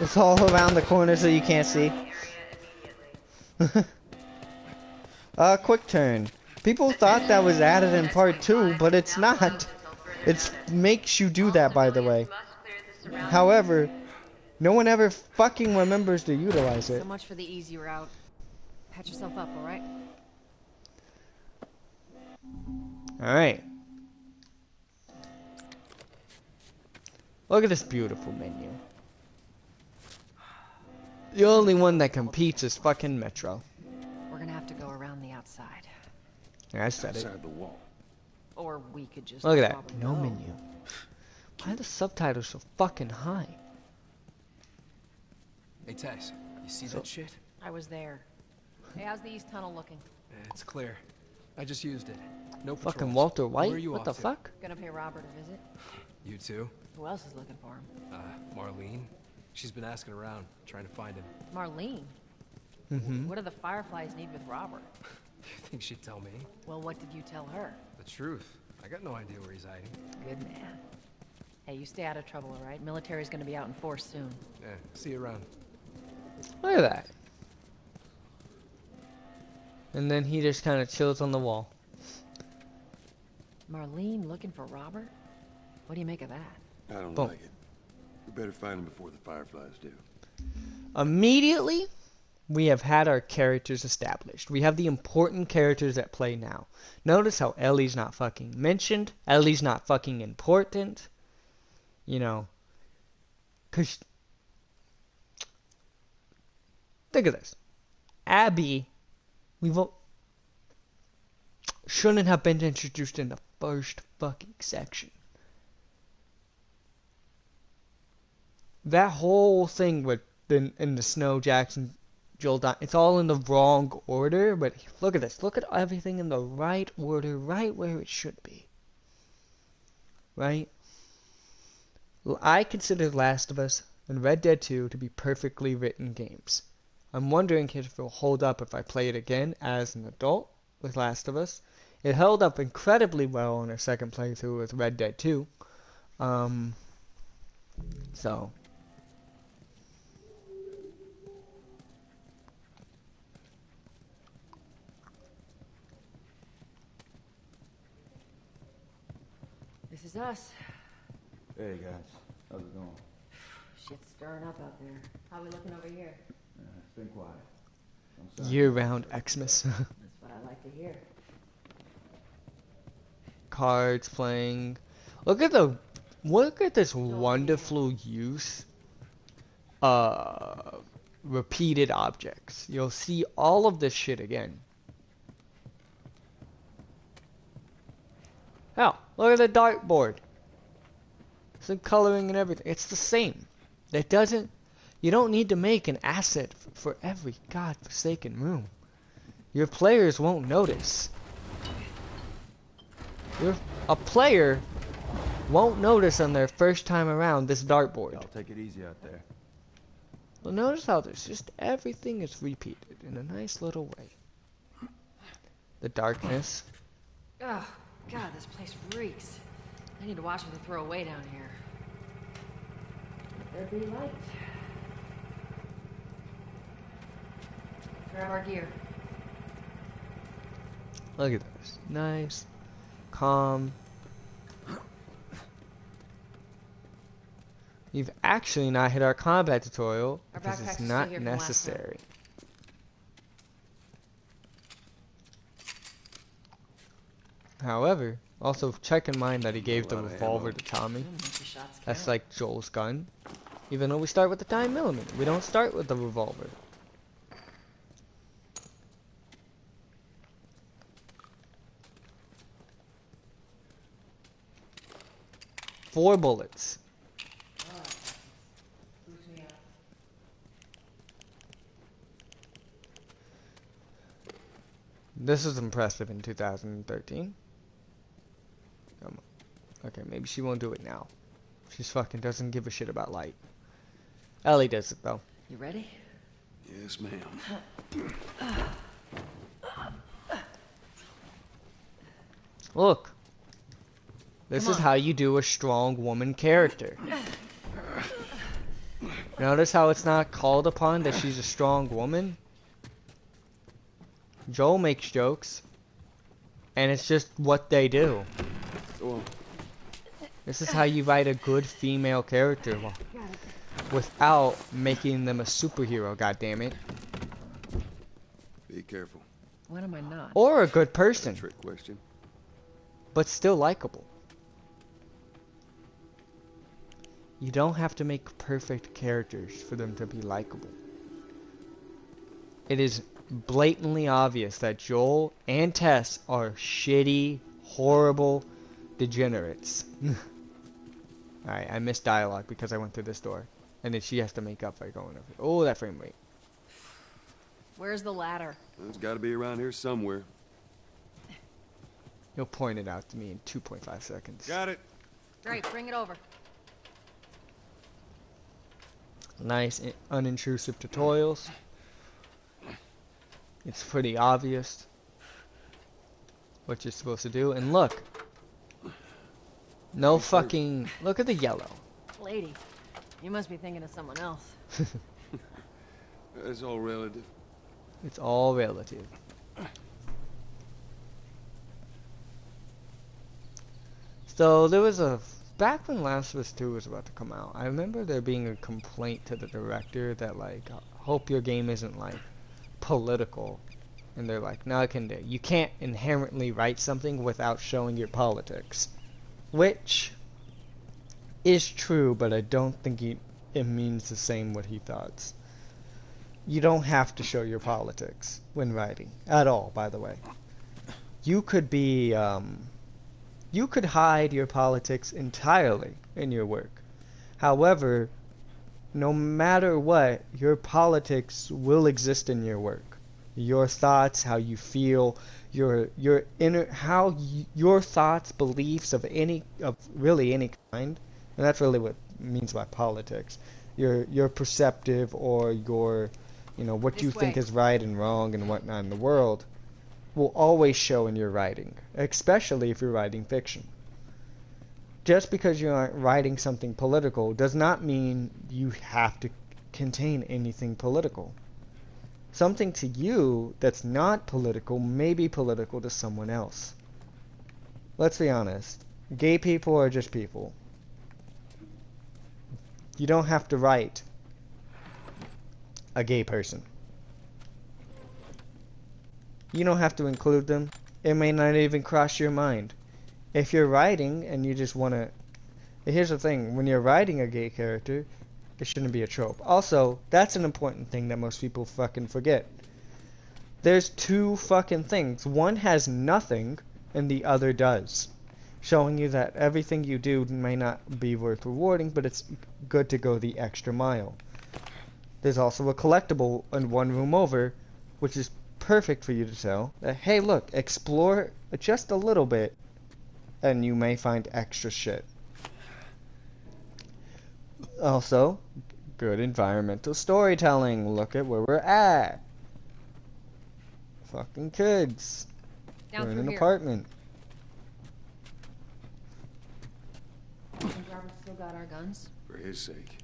It's all around the corner so you can't see. Quick turn. People thought that was added in part 2, but it's not. It makes you do that, by the way. However, no one ever fucking remembers to utilize it. So much for the easy route. Patch yourself up, alright? Alright. Look at this beautiful menu. The only one that competes is fucking Metro. We're gonna have to go around the outside. Yeah, I said it. Outside the wall. Or we could just Look at that. No menu. Why are the subtitles so fucking high? Hey, Tess, you see that shit? I was there. Hey, how's the east tunnel looking? It's clear. I just used it. No Fucking patrols. Walter Where are White? you What off the to? fuck? Gonna pay Robert a visit. You too? Who else is looking for him? Marlene. She's been asking around, trying to find him. Marlene? Mm-hmm. What do the Fireflies need with Robert? You think she'd tell me? Well, what did you tell her? The truth. I got no idea where he's hiding. Good man. Hey, you stay out of trouble, all right? Military's gonna be out in force soon. Yeah, see you around. Look at that. And then he just kind of chills on the wall. Marlene looking for Robert? What do you make of that? I don't Boom. like it. We better find him before the Fireflies do. Immediately, we have had our characters established. We have the important characters at play now. Notice how Ellie's not fucking mentioned. Ellie's not fucking important. You know. Cause think of this. Abby, shouldn't have been introduced in the first fucking section. That whole thing with in the Snow, Jackson, Joel, it's all in the wrong order, but look at this. Look at everything in the right order, right where it should be. Right? I consider Last of Us and Red Dead 2 to be perfectly written games. I'm wondering if it will hold up if I play it again as an adult with Last of Us. It held up incredibly well on a second playthrough with Red Dead 2. So... This is us. Hey guys, how's it going? Shit's stirring up out there. How we looking over here? It's been quiet. Year-round Xmas. That's what I like to hear. Cards playing. Look at this wonderful use repeated objects. You'll see all of this shit again. Hell, look at the dartboard. Some coloring and everything. It's the same. You don't need to make an asset for every godforsaken room. Your players won't notice. A player won't notice on their first time around this dartboard. I'll take it easy out there. Well, notice how there's just everything is repeated in a nice little way. The darkness. Oh, God, this place reeks. I need to watch what they throw away down here. Let there be light. Grab our gear. Look at this. Nice. calm. You've actually not hit our combat tutorial Our because backpacks it's are not still here from last necessary. However, also check in mind that he gave the revolver to Tommy. That's like Joel's gun. Even though we start with the 9mm, we don't start with the revolver. Four bullets. This is impressive in 2013. Come on. Okay, maybe she won't do it now. She's fucking doesn't give a shit about light. Ellie does it though. You ready? Yes, ma'am. Look. This is how you do a strong woman character. Notice how it's not called upon that she's a strong woman? Joel makes jokes. And it's just what they do. This is how you write a good female character without making them a superhero, goddammit. Be careful. When am I not? Or a good person. Trick question. But still likable. You don't have to make perfect characters for them to be likable. It is blatantly obvious that Joel and Tess are shitty, horrible degenerates. Alright, I missed dialogue because I went through this door. And then she has to make up by going over. Oh, that frame rate. Where's the ladder? It's got to be around here somewhere. He'll point it out to me in 2.5 seconds. Got it. Great, bring it over. Nice, unintrusive tutorials. It's pretty obvious what you're supposed to do. And look. No fucking... Look at the yellow. Lady, you must be thinking of someone else. It's all relative. It's all relative. So there was a... Back when Last of Us 2 was about to come out, I remember there being a complaint to the director that like, hope your game isn't like political. And they're like, no, you can't inherently write something without showing your politics. Which is true, but I don't think it means the same what he thought. You don't have to show your politics when writing. At all, by the way. You could be, you could hide your politics entirely in your work. However, no matter what, your politics will exist in your work. Your thoughts, how you feel, your inner, your thoughts, beliefs of really any kind, and that's really what it means by politics. Your perceptive or your, what you think is right and wrong and whatnot in the world will always show in your writing, especially if you're writing fiction. Just because you aren't writing something political does not mean you have to contain anything political. Something to you that's not political may be political to someone else. Let's be honest. Gay people are just people. You don't have to write a gay person. You don't have to include them. It may not even cross your mind. If you're writing and you just want to... Here's the thing. When you're writing a gay character, it shouldn't be a trope. Also, that's an important thing that most people fucking forget. There's two fucking things. One has nothing, and the other does. Showing you that everything you do may not be worth rewarding, but it's good to go the extra mile. There's also a collectible in one room over, which is perfect for you to tell that, hey, look, explore just a little bit, and you may find extra shit. Also, good environmental storytelling. Look at where we're at. Fucking kids. We're in an apartment. Think Robert still got our guns? For his sake,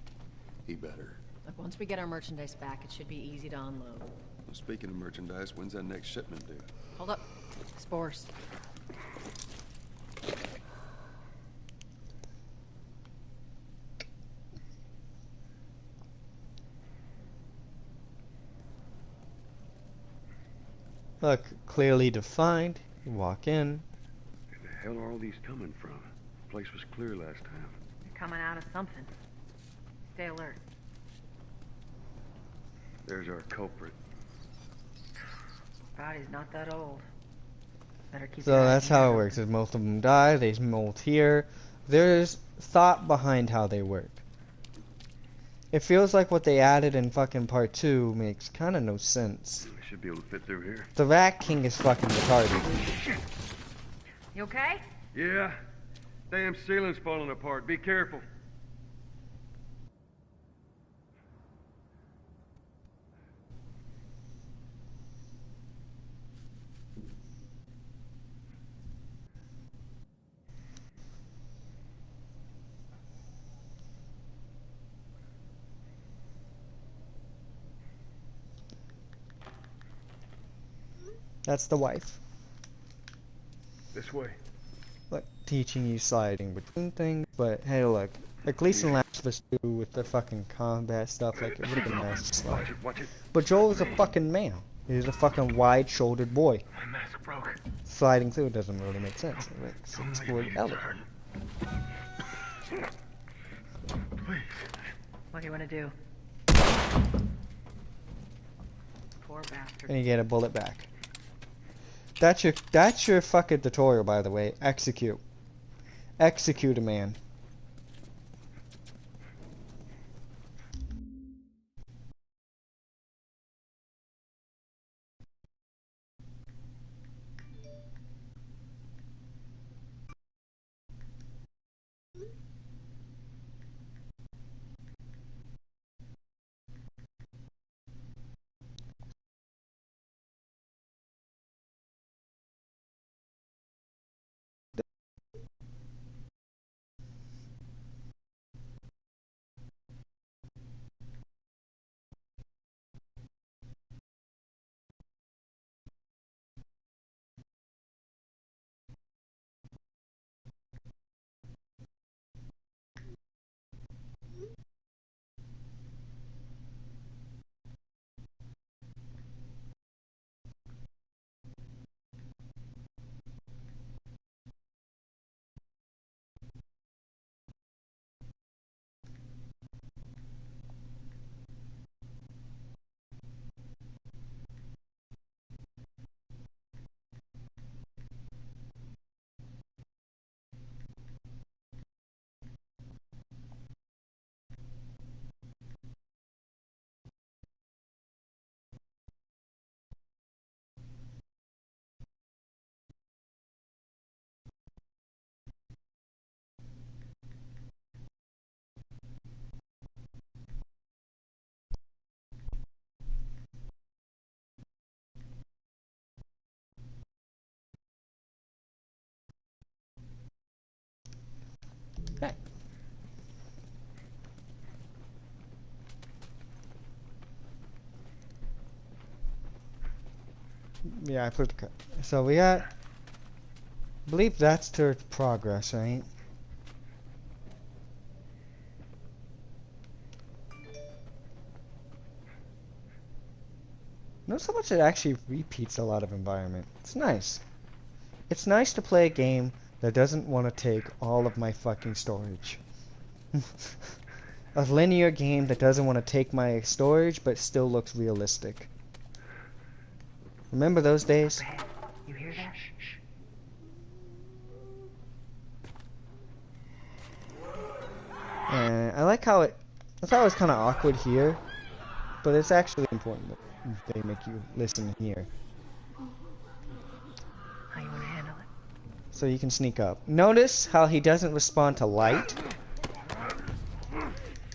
he better. Look, once we get our merchandise back, it should be easy to unload. Well, speaking of merchandise, when's that next shipment due? Hold up. Spores. Look, clearly defined. You walk in. Where the hell are all these coming from? The place was clear last time. They're coming out of something. Stay alert. There's our culprit. Body's not that old. Better keep So your eyes that's how it peeled. works. Is most of them die, they molt here. There's thought behind how they work. It feels like what they added in fucking part 2 makes kind of no sense. We should be able to fit through here. The Rat King is fucking retarded. You okay? Yeah. Damn ceiling's falling apart. Be careful. That's the wife. This way. Look, teaching you sliding between things, but hey, look. Like, at least in Last of Us 2 with the fucking combat stuff, like, it would have been nice to slide. Watch it. But Joel is a fucking man. He's a fucking wide-shouldered boy. My mask broke. Sliding through it doesn't really make sense. It makes sense for Ellie. Please. What do you want to do? Poor bastard. And you get a bullet back. That's your fucking tutorial, by the way. Execute. Execute a man. Okay. Yeah, I put the cut. So we got, I believe that's towards progress, right? Notice how much it actually repeats a lot of environment. It's nice. It's nice to play a game that doesn't want to take all of my fucking storage. A linear game that doesn't want to take my storage but still looks realistic. Remember those days? You hear that? Shh. And I like how I thought it was kind of awkward here, but it's actually important that they make you listen here. How you want to handle it? So you can sneak up. Notice how he doesn't respond to light.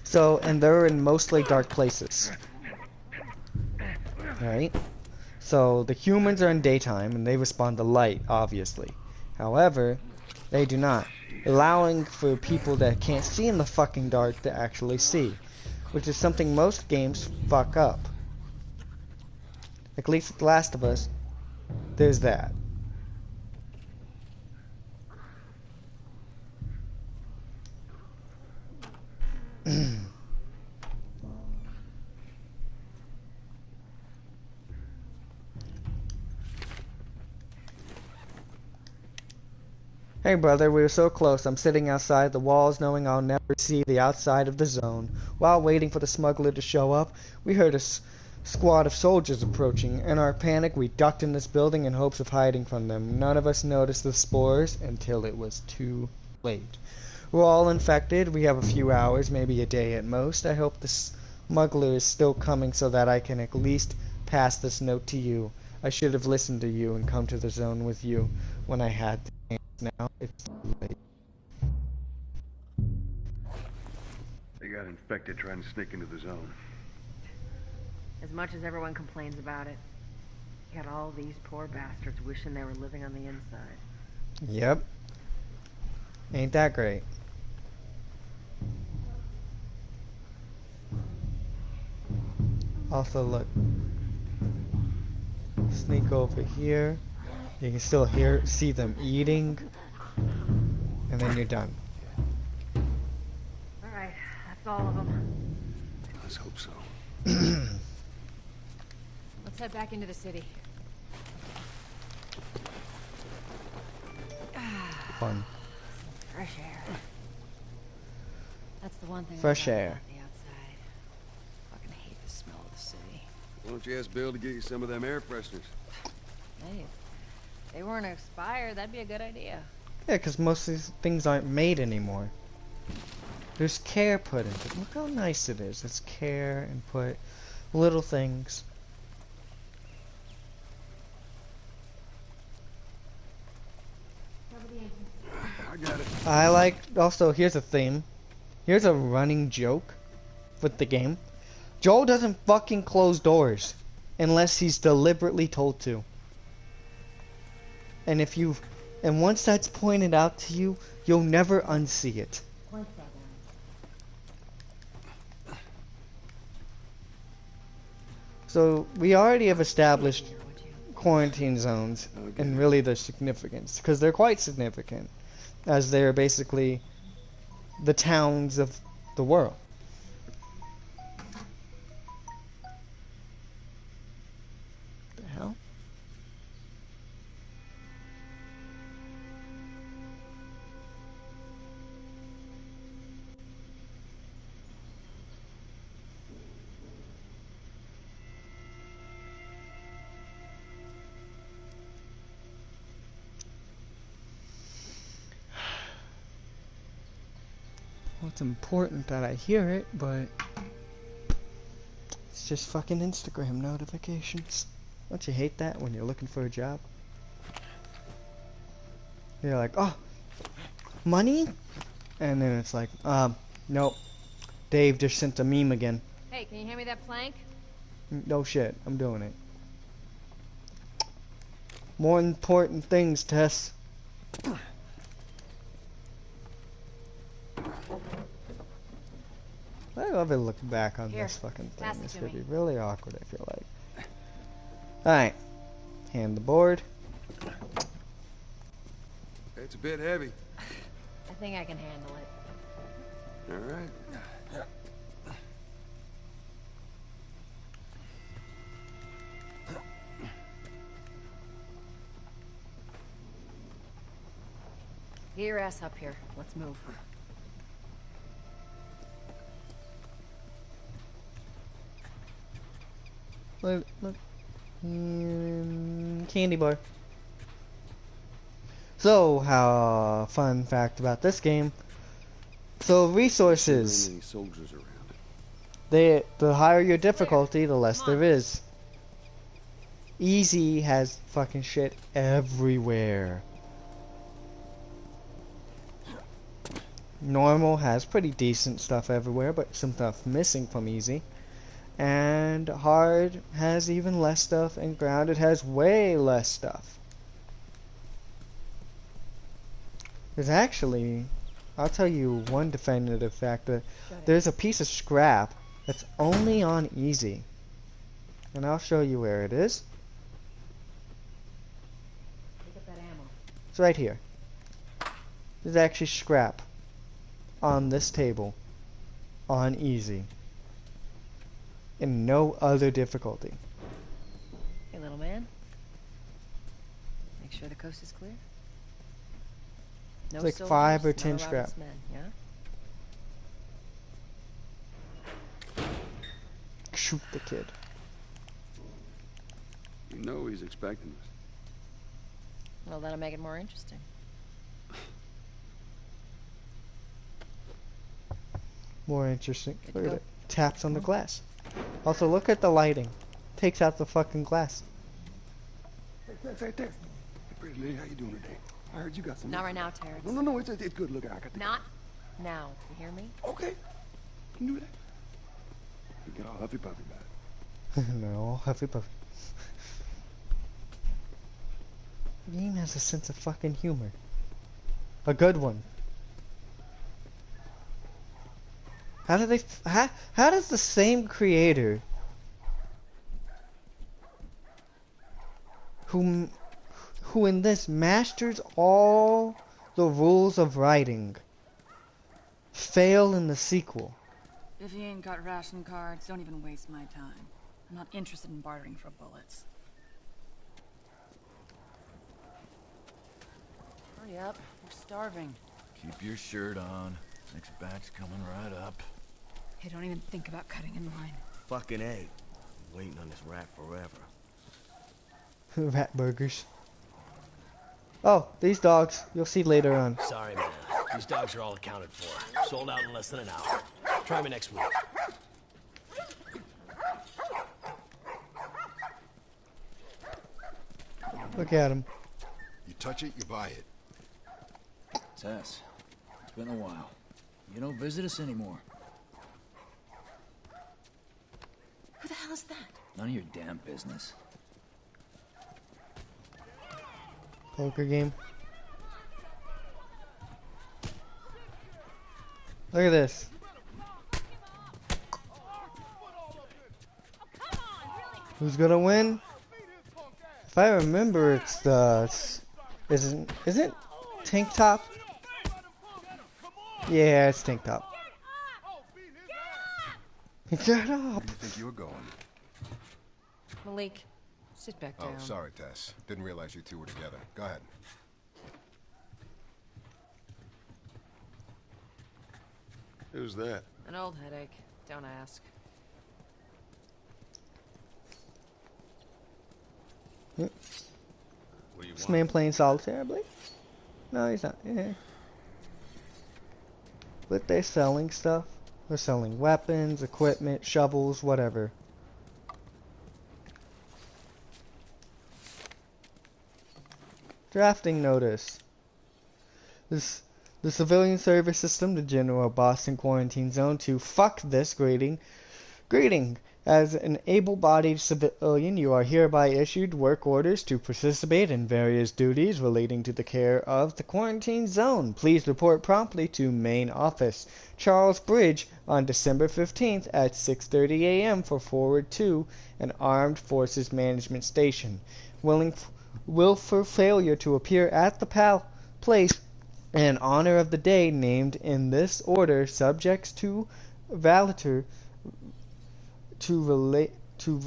So, and they're in mostly dark places. Right? So the humans are in daytime and they respond to light, obviously. However, they do not. Allowing for people that can't see in the fucking dark to actually see. Which is something most games fuck up. At least with The Last of Us, there's that. Hey brother, we were so close. I'm sitting outside the walls knowing I'll never see the outside of the zone. While waiting for the smuggler to show up, we heard a squad of soldiers approaching. In our panic, we ducked in this building in hopes of hiding from them. None of us noticed the spores until it was too late. We're all infected. We have a few hours, maybe a day at most. I hope the smuggler is still coming so that I can at least pass this note to you. I should have listened to you and come to the zone with you when I had the chance. Now it's too late. They got infected trying to sneak into the zone. As much as everyone complains about it, you got all these poor bastards wishing they were living on the inside. Yep. Ain't that great? Also, look. Sneak over here. You can still see them eating. And then you're done. Alright, that's all of them. Let's hope so. Let's head back into the city. Fun. Fresh air. That's the one thing. Fresh I like air. about the outside. Fucking hate the smell of the city. Why don't you ask Bill to get you some of them air fresheners? Hey, if they weren't expired, that'd be a good idea. Yeah, because most of these things aren't made anymore. There's care put into it. Look how nice it is. It's care and put little things. I got it. I like, also, here's a theme. Here's a running joke with the game. Joel doesn't fucking close doors unless he's deliberately told to. And once that's pointed out to you, you'll never unsee it. So we already have established quarantine zones and really their significance, because they're quite significant, as they're basically the towns of the world. The hell? Well, it's important that I hear it, but it's just fucking Instagram notifications. Don't you hate that when you're looking for a job? You're like, oh, money? And then it's like, nope. Dave just sent a meme again. Hey, can you hand me that plank? No shit, I'm doing it. More important things, Tess. I love it looking back on this fucking thing. pass it This to could me. be really awkward, I feel like. Alright. Hand the board. It's a bit heavy. I think I can handle it. All right. Get your ass up here. Let's move. Look. Candy bar. So, fun fact about this game. So, resources. Any soldiers around? The higher your difficulty, the less there is. Easy has fucking shit everywhere. Normal has pretty decent stuff everywhere, but some stuff missing from easy. And hard has even less stuff, and grounded has way less stuff. There's actually, I'll tell you one definitive fact, that there's a piece of scrap that's only on easy. And I'll show you where it is. Pick up that ammo. It's right here. There's actually scrap on this table on easy. In no other difficulty. Hey, little man. Make sure the coast is clear. No like soldiers, 5 or none 10 of scrap. Robert's men, yeah? Shoot the kid. You know he's expecting us. Well, that'll make it more interesting. More interesting. Good Look to at go. it. Taps on the glass. Also, look at the lighting. Takes out the fucking glass. Hey, Hey, pretty lady, how you doing today? I heard you got some... Not right now, Terrence. No, it's good. Look, I got the... Not now. You hear me? Okay. Can do that. You get all huffy puffy about it. No, huffy puffy. The game has a sense of fucking humor. A good one. How do they... How does the same creator... who in this masters all the rules of writing fail in the sequel? If you ain't got ration cards, don't even waste my time. I'm not interested in bartering for bullets. Hurry up, we're starving. Keep your shirt on. Next batch coming right up. Hey, don't even think about cutting in line. Fucking A. Waiting on this rat forever. Rat burgers. Oh, these dogs. You'll see later on. Sorry, man. These dogs are all accounted for. Sold out in less than an hour. Try me next week. Look at him. You touch it, you buy it. Tess, it's been a while. You don't visit us anymore. Who the hell is that? None of your damn business. Poker game. Look at this. Who's gonna win? If I remember, it's the... Isn't Tank Top? Yeah, it's Tank Top. Get up! Where do you think you were going? Malik, sit back down. Oh, sorry, Tess. Didn't realize you two were together. Go ahead. Who's that? An old headache. Don't ask. This man playing solitaire, I believe. No, he's not. Yeah. But they're selling stuff. They're selling weapons, equipment, shovels, whatever. Drafting notice. The civilian service system, the General Boston Quarantine Zone to fuck this greeting. As an able-bodied civilian, you are hereby issued work orders to participate in various duties relating to the care of the quarantine zone. Please report promptly to main office, Charles Bridge, on December 15th at 6:30 a.m. for forward to an Armed Forces Management Station. Willful failure to appear at the place in honor of the day named in this order, subjects to Valator to relate to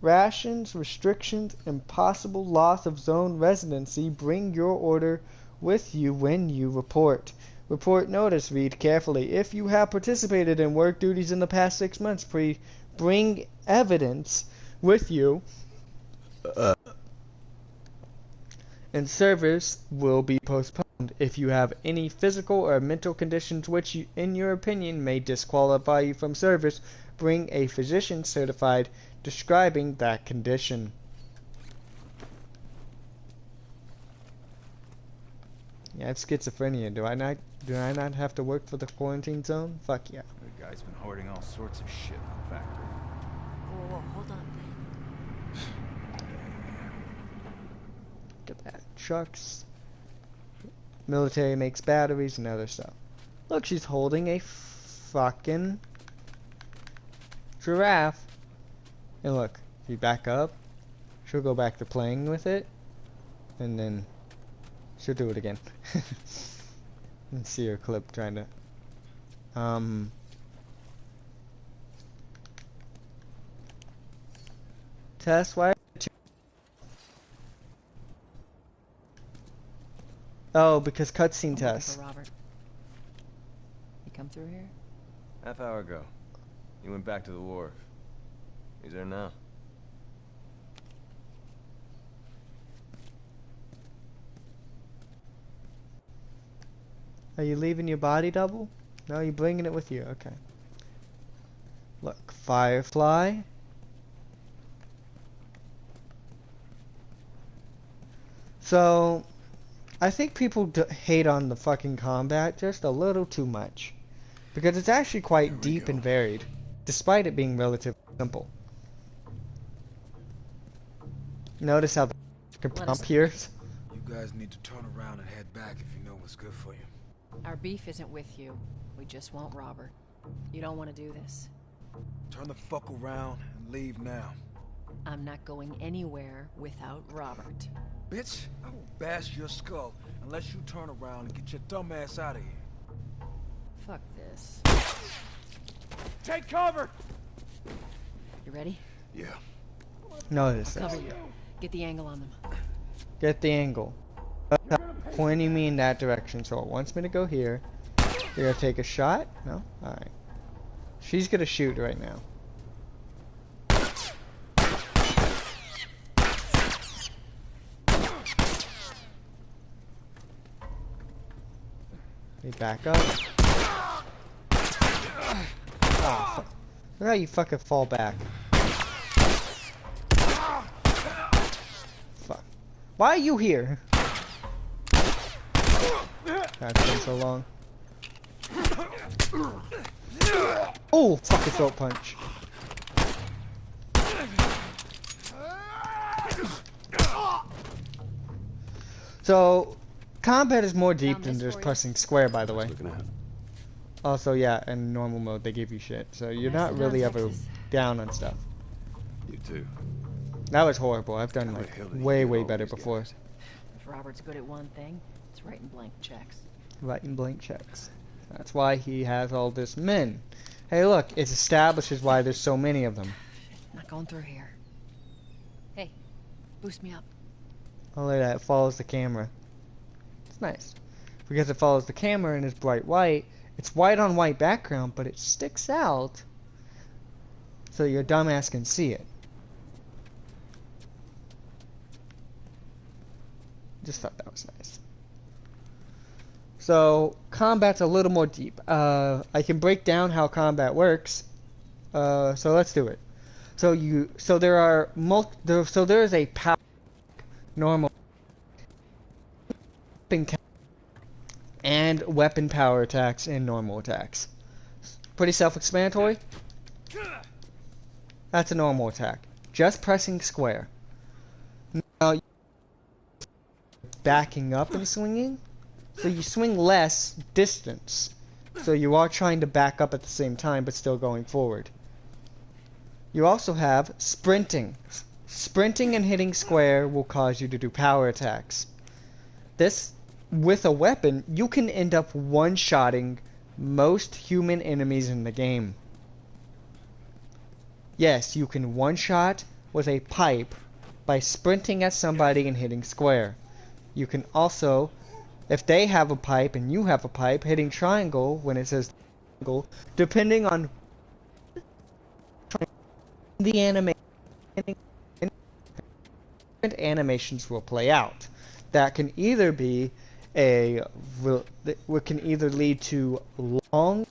rations, restrictions, and possible loss of zone residency. Bring your order with you when you report. Report notice. Read carefully. If you have participated in work duties in the past 6 months, bring evidence with you. And service will be postponed. If you have any physical or mental conditions which, in your opinion, may disqualify you from service, bring a physician certified describing that condition. Yeah, it's schizophrenia. Do I not have to work for the quarantine zone? Fuck yeah. The guy's been hoarding all sorts of shit in the factory. Whoa, hold on. Look at that. Trucks. Military makes batteries and other stuff. Look, she's holding a fucking giraffe. And look, if you back up, she'll go back to playing with it. And then she'll do it again. Let's see her clip trying to... Tess, why... Oh, because cutscene I'm looking test. for Robert. He come through here? Half hour ago. He went back to the wharf. He's there now. Are you leaving your body double? No, you're bringing it with you. Okay. Look, Firefly. So, I think people hate on the fucking combat just a little too much. Because it's actually quite deep and varied, despite it being relatively simple. Notice how the pump here. You guys need to turn around and head back if you know what's good for you. Our beef isn't with you. We just want Robert. You don't want to do this. Turn the fuck around and leave now. I'm not going anywhere without Robert. Bitch, I will bash your skull unless you turn around and get your dumb ass out of here. Fuck this. Take cover! You ready? Yeah. Notice I'll this. cover you. Get the angle on them. Get the angle. Pointing me in that direction, so it wants me to go here. You're gonna take a shot? No? Alright. She's gonna shoot right now. You back up. Oh, look how you fucking fall back. Fuck. Why are you here? That's been so long. Oh, fucking throat punch. So, combat is more deep than just pressing square, by the way. Also, yeah, in normal mode they give you shit, so you're not really ever down on stuff. You too. That was horrible. I've done like way better before. If Robert's good at one thing, it's writing blank checks. Writing blank checks. That's why he has all this men. Hey, look, it establishes why there's so many of them. Not going through here. Hey, boost me up. Oh, look at that. It follows the camera. It's nice. Because it follows the camera and is bright white. It's white on white background, but it sticks out so your dumbass can see it. Just thought that was nice. So, combat's a little more deep. I can break down how combat works. So let's do it. So there is a power normal and weapon power attacks and normal attacks. Pretty self-explanatory. That's a normal attack. Just pressing square. Now, backing up and swinging. So you swing less distance. So you are trying to back up at the same time, but still going forward. You also have sprinting. Sprinting and hitting square will cause you to do power attacks. This, with a weapon, you can end up one-shotting most human enemies in the game. Yes, you can one-shot with a pipe by sprinting at somebody and hitting square. You can also, if they have a pipe and you have a pipe, hitting triangle when it says triangle, depending on the animations will play out. That can either be can either lead to long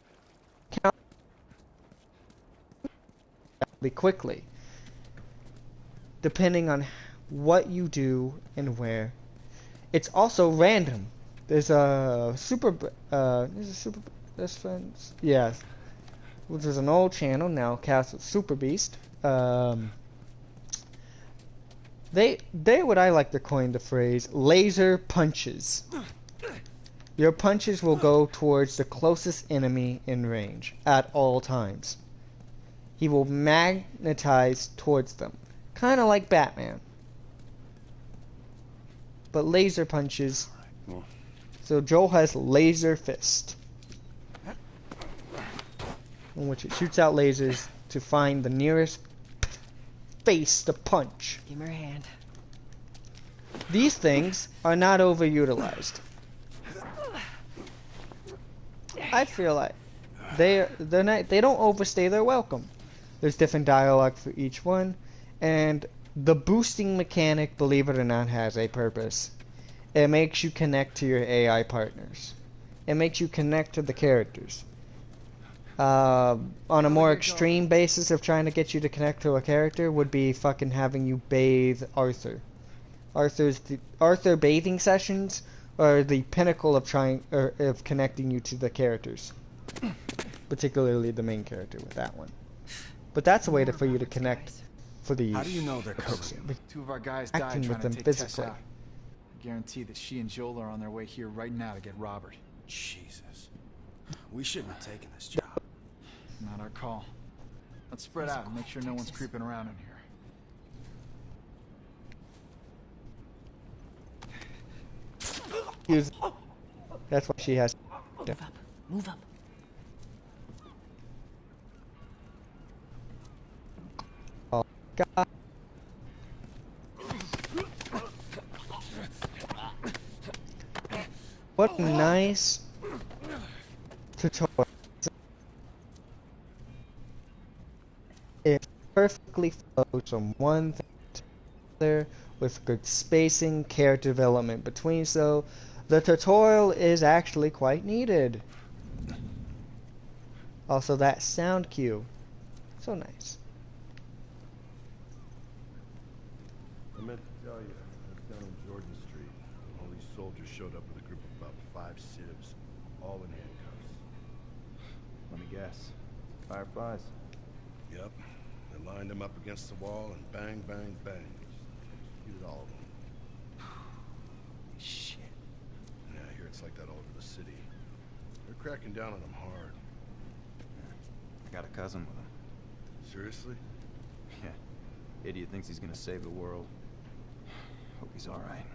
count quickly, depending on what you do and where. It's also random. There's a super best friends. Yeah, which is an old channel now cast with Super Beast. They what I like to coin the phrase laser punches. Your punches will go towards the closest enemy in range at all times. He will magnetize towards them, kind of like Batman. But laser punches. So Joel has laser fist, in which it shoots out lasers to find the nearest face to punch. Give me your hand. These things are not overutilized. I feel like they're not, they don't overstay their welcome. There's different dialogue for each one, and the boosting mechanic, believe it or not, has a purpose. It makes you connect to your AI partners. It makes you connect to the characters. On a more extreme basis of trying to get you to connect to a character would be fucking having you bathe Arthur. Arthur bathing sessions are the pinnacle of of connecting you to the characters, particularly the main character with that one. But that's a way for you to connect for the. How do you know they're coming? Two of our guys died acting trying with them to take Tess physically. out. I guarantee that she and Joel are on their way here right now to get Robert. Jesus. We shouldn't have taken this job. Not our call. Let's spread out and make sure no one's creeping around in here. That's what she has. Move up. Move up. Oh God. What a nice tutorial. It perfectly flows from one thing to another with good spacing, character development between, so the tutorial is actually quite needed. Also, that sound cue, so nice. I meant to tell you, I was down on Jordan Street. All these soldiers showed up with a group of about 5 civs, all in handcuffs. Let me guess. Fireflies? Yep. They lined them up against the wall and bang, bang, bang. Executed all of them. Shit. Yeah, I hear it's like that all over the city. They're cracking down on them hard. I got a cousin with him. Seriously? Yeah. Idiot thinks he's gonna save the world. Hope he's alright.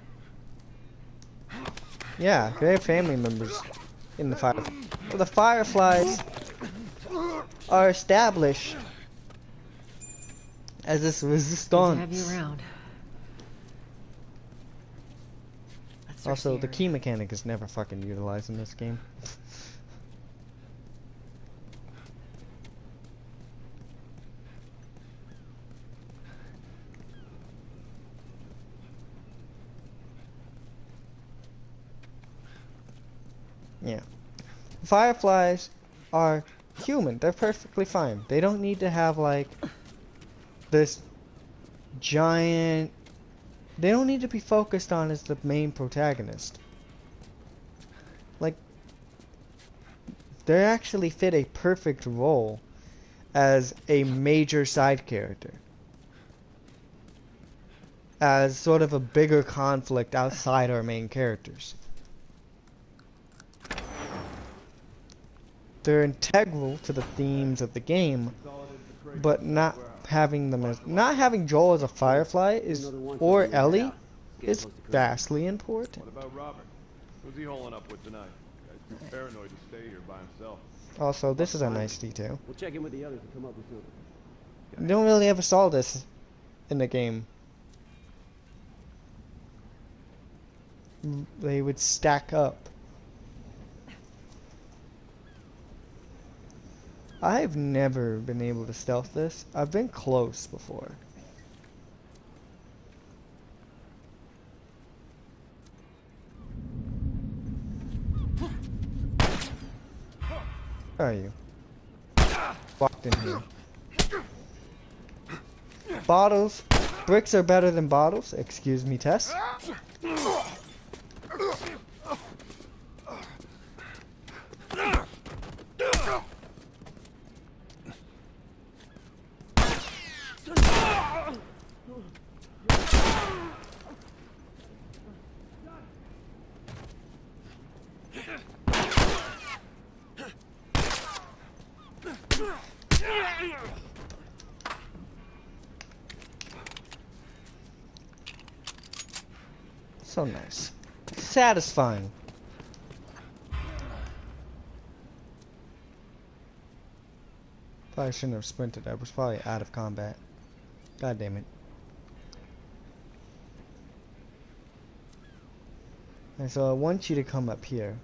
Yeah, they have family members in the Fireflies. Well, the Fireflies are established as this resistance. Good to have you around. Also, the key mechanic is never fucking utilized in this game. Yeah. Fireflies are human. They're perfectly fine. They don't need to have, like, this giant... They don't need to be focused on as the main protagonist. Like, they actually fit a perfect role as a major side character. As sort of a bigger conflict outside our main characters. They're integral to the themes of the game, but not having them as Joel as a Firefly or Ellie is vastly important. What about Robert? Who's he holing up with tonight? Guy's too paranoid to stay here by himself. Also, this is a nice detail. We'll check in with the others and come up with something. You don't really ever saw this in the game. They would stack up. I've never been able to stealth this. I've been close before. Where are you? Walked in here. Bottles. Bricks are better than bottles. Excuse me, Tess. So nice. Satisfying. Probably shouldn't have sprinted. I was probably out of combat. God damn it. And so I want you to come up here.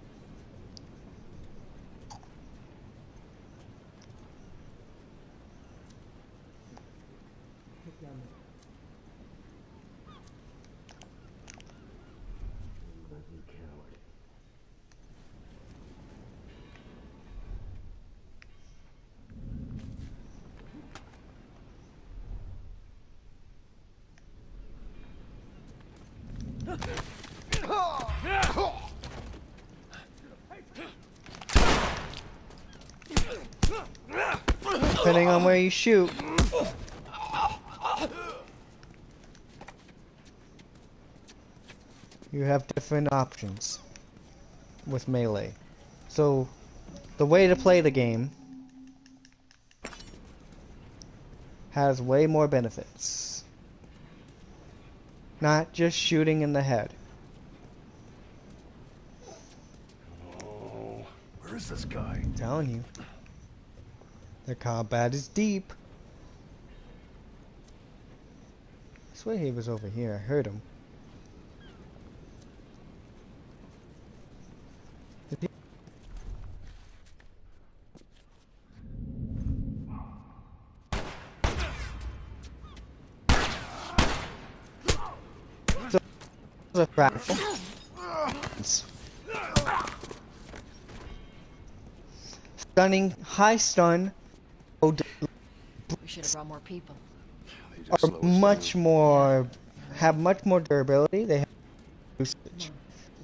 Depending on where you shoot. You have different options with melee. So, the way to play the game has way more benefits. Not just shooting in the head. Oh, where is this guy? I'm telling you. The combat is deep. I swear he was over here. I heard him. A raffle. Stunning, high stun. We should have brought more people. Are much more, have much more durability. They have usage,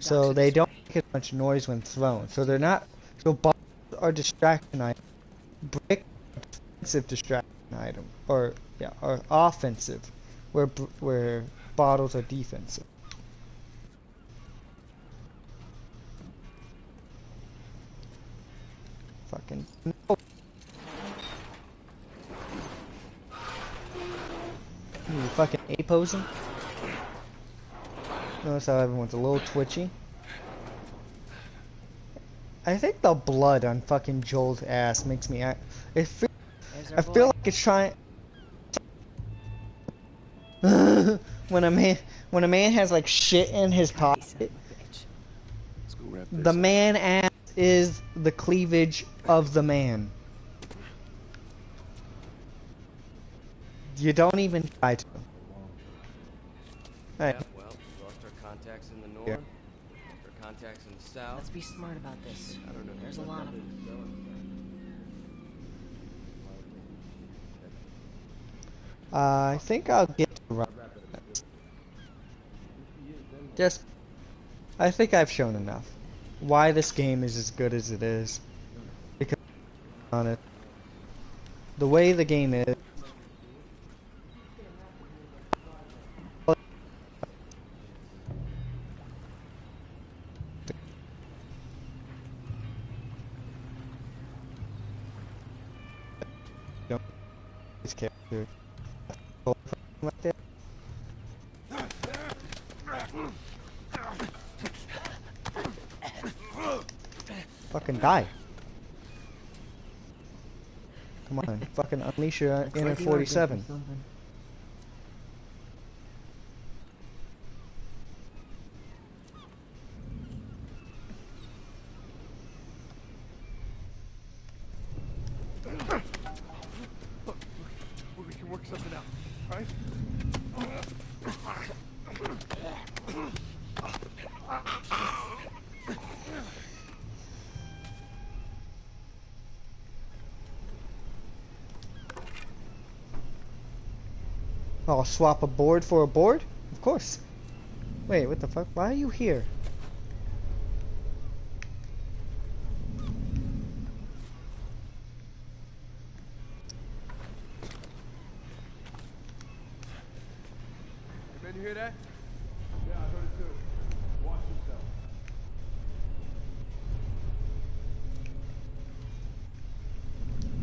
so they don't make as much noise when thrown. So they're not. So bottles are distraction items. Brick, offensive distraction item, or yeah, or offensive, where bottles are defensive. Fucking no. You fucking A-posing? Notice how everyone's a little twitchy. I think the blood on fucking Joel's ass makes me act. I feel like it's trying. when a man has like shit in his pocket, the man ass is the cleavage of the man. You don't even try to. Yeah, well, we lost our contacts in the north, our contacts in the south. Let's be smart about this. I don't know. There's a lot of them. I think I'll get to run. I think I've shown enough. Why this game is as good as it is. Because, on it, the way the game is. This character. Right there. Fucking die. Come on, fucking unleash your inner 47. We can work something out, right? I'll swap a board for a board? Of course. Wait, what the fuck? Why are you here? Hey, man, you hear that? Yeah, I heard it too. Watch yourself.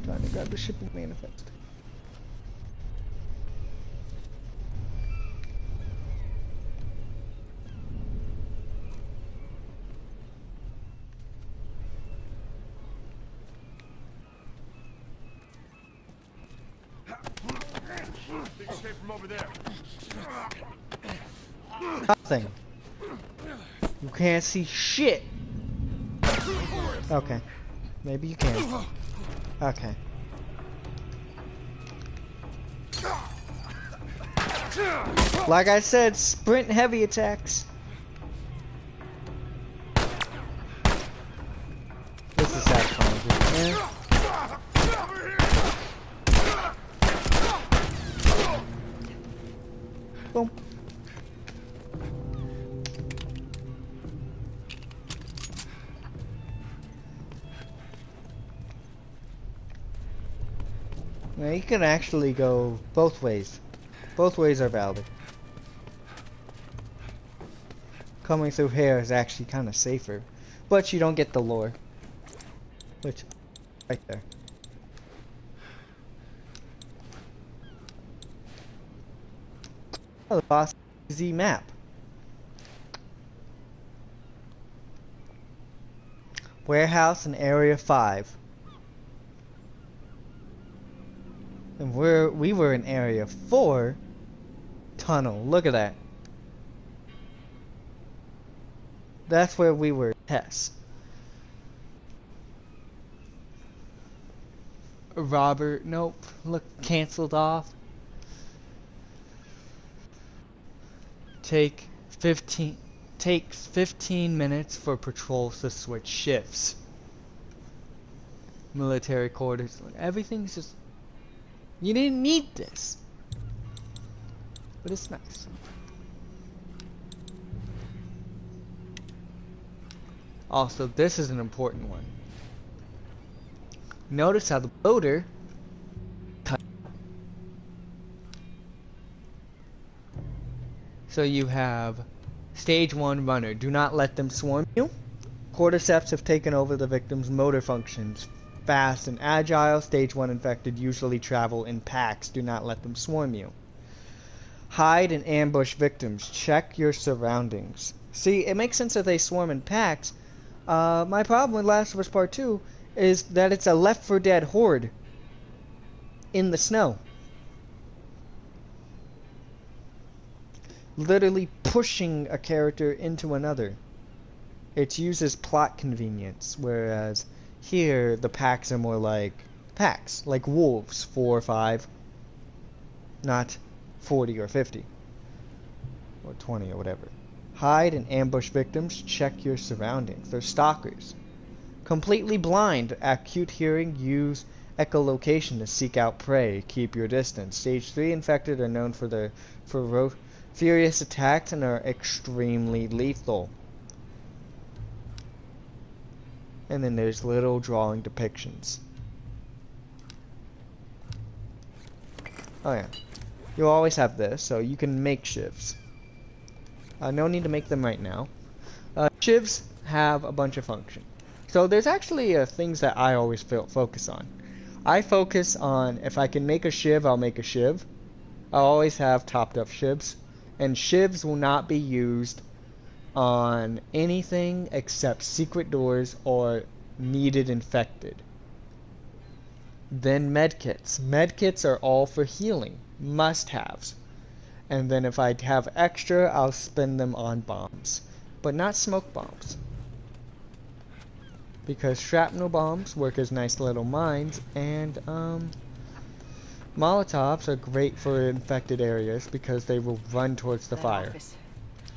Trying to grab the shipping manifest. Think it came from over there. Nothing. You can't see shit. Okay. Maybe you can. Okay. Like I said, sprint heavy attacks. This is satisfying, man. Boom. Now you can actually go both ways. Both ways are valid. Coming through here is actually kind of safer, but you don't get the lore. Which, right there. Oh, the Boss Z map. Warehouse in Area 5. And we were in Area 4. Tunnel. Look at that. That's where we were. Test. Robert, nope. Look, canceled off. Takes 15 minutes for patrols to switch shifts. Military quarters. Everything's just... You didn't need this. But it's nice. Also, this is an important one. Notice how the loader so you have Stage 1 runner. Do not let them swarm you. Cordyceps have taken over the victim's motor functions. Fast and agile, Stage 1 infected usually travel in packs. Do not let them swarm you. Hide and ambush victims. Check your surroundings. See, it makes sense that they swarm in packs. My problem with Last of Us Part 2 is that it's a Left 4 Dead horde in the snow. Literally pushing a character into another. It uses plot convenience, whereas here the packs are more like packs, like wolves, 4 or 5, not 40 or 50 or 20 or whatever. Hide and ambush victims. Check your surroundings. They're stalkers. Completely blind. Acute hearing. Use echolocation to seek out prey. Keep your distance. Stage 3 infected are known for their furious attacks and are extremely lethal. And then there's little drawing depictions. Oh yeah. You'll always have this, so you can make shivs. No need to make them right now. Shivs have a bunch of functions. So there's actually things that I always focus on. I focus on, if I can make a shiv, I'll make a shiv. I'll always have topped up shivs. And shivs will not be used on anything except secret doors or needed infected. Then medkits. Medkits are all for healing. Must-haves. And then if I have extra, I'll spend them on bombs. But not smoke bombs. Because shrapnel bombs work as nice little mines, and Molotovs are great for infected areas because they will run towards the fire. Office.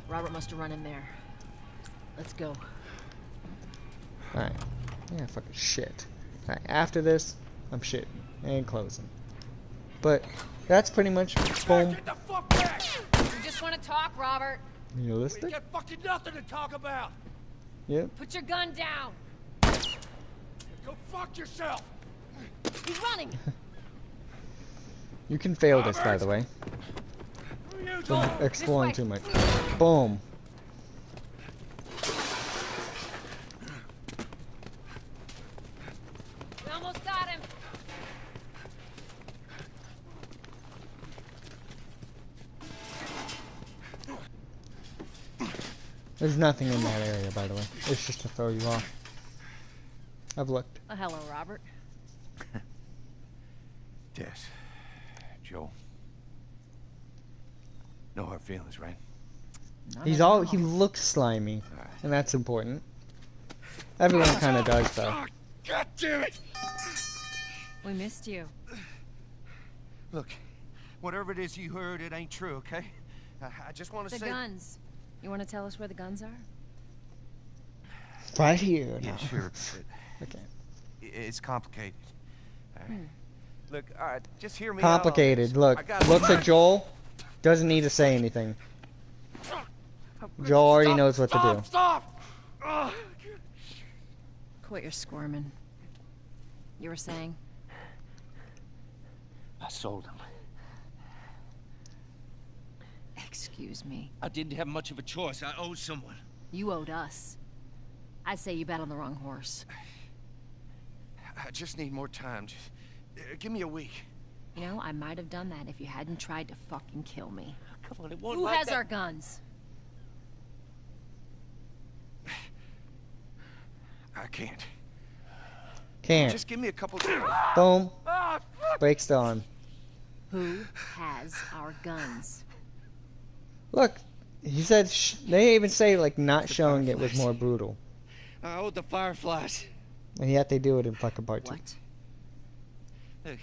Robert must have run in there. Let's go. Alright. Yeah, fucking shit. Alright, after this, I'm shitting and closing. But that's pretty much boom. You just want to talk, Robert. Realistic? We got fucking nothing to talk about. Yep. Put your gun down. Go fuck yourself. He's running. You can fail this, by the way. Don't exploring too much. Boom. We almost got him. There's nothing in that area, by the way. It's just to throw you off. I've looked. Hello, Robert. Tess. Joel. No hard feelings, right? He looks slimy, and that's important. Everyone kind of does, though. God damn it! We missed you. Look, whatever it is you heard, it ain't true, okay? I just want to The say... guns. You want to tell us where the guns are? Right here. Yeah, now. sure. Okay. It's complicated. Look, just hear me Complicated. out. Look. Looks at Joel. Doesn't need to say anything. Joel already knows what to do. Stop! Quit your squirming. You were saying? I sold them. Excuse me. I didn't have much of a choice. I owed someone. You owed us. I say you bet on the wrong horse. I just need more time. Just, give me a week. You know, I might have done that if you hadn't tried to fucking kill me. Come on, it won't Who like has that. our guns? I can't. Can't. Just give me a couple days. Boom. Ah, Breaks the arm. Who has our guns? Look, he said they even say like not showing it was more brutal. I owed the Fireflies. And yet they do it in fucking part 2. What? Look,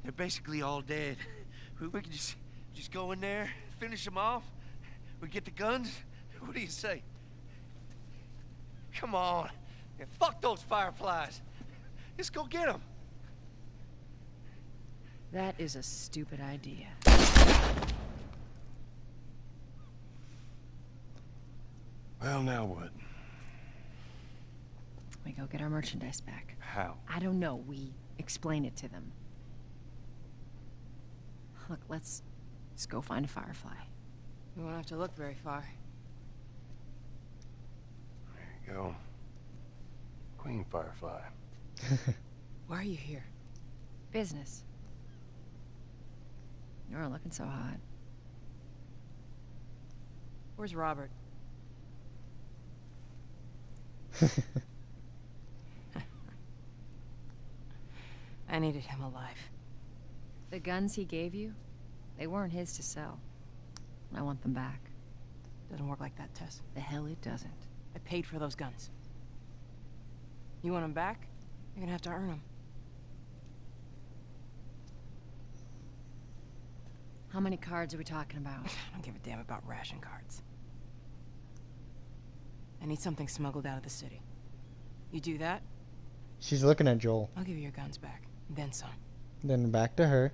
they're basically all dead. We could just go in there, finish them off. We get the guns. What do you say? Come on. Yeah, fuck those Fireflies. Let's go get them. That is a stupid idea. Well, now what? We go get our merchandise back. How? I don't know. We explain it to them. Look, let's go find a Firefly. We won't have to look very far. There you go. Queen Firefly. Why are you here? Business. You're looking so hot. Where's Robert? I needed him alive. The guns he gave you, they weren't his to sell. I want them back. Doesn't work like that, Tess. The hell it doesn't. I paid for those guns. You want them back? You're gonna have to earn them. How many cards are we talking about? I don't give a damn about ration cards. I need something smuggled out of the city. You do that, She's looking at Joel. I'll give you your guns back. Then some. Then back to her.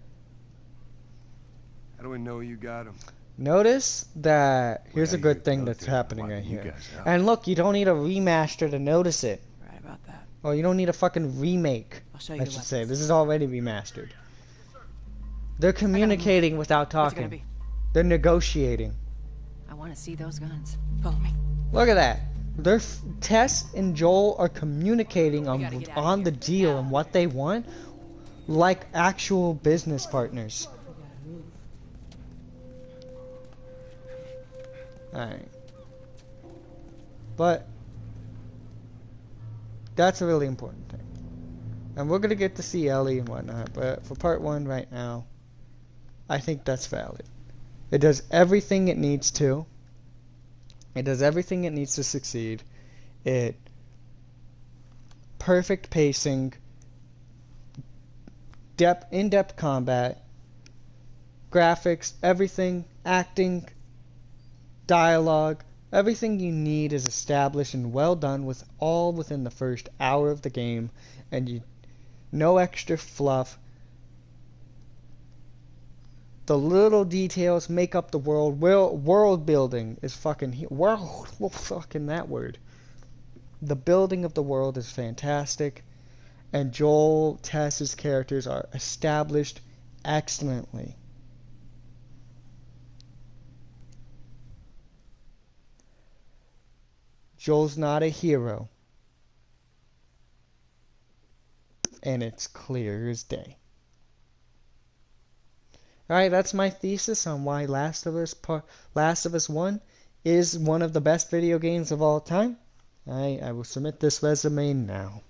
How do we know you got him? Notice that here's a good thing that's happening right here. And look, you don't need a remaster to notice it. Right about that. Or you don't need a fucking remake. I'll show you I the should say. weapons. This is already remastered. They're communicating without What's it gonna talking. be? They're negotiating. I want to see those guns. Follow me. Look at that. Tess and Joel are communicating on the deal and what they want like actual business partners. Alright. But that's a really important thing. And we're gonna get to see Ellie and whatnot, but for part 1 right now, I think that's valid. It does everything it needs to. It does everything it needs to succeed. Perfect pacing, in-depth combat, graphics, everything, acting, dialogue, everything you need is established and well done all within the first hour of the game, and no extra fluff. The little details make up the world. World building is fucking that word. The building of the world is fantastic, and Joel, Tess's characters are established excellently. Joel's not a hero, and it's clear as day. Alright, that's my thesis on why Last of Us 1 is one of the best video games of all time. I will submit this resume now.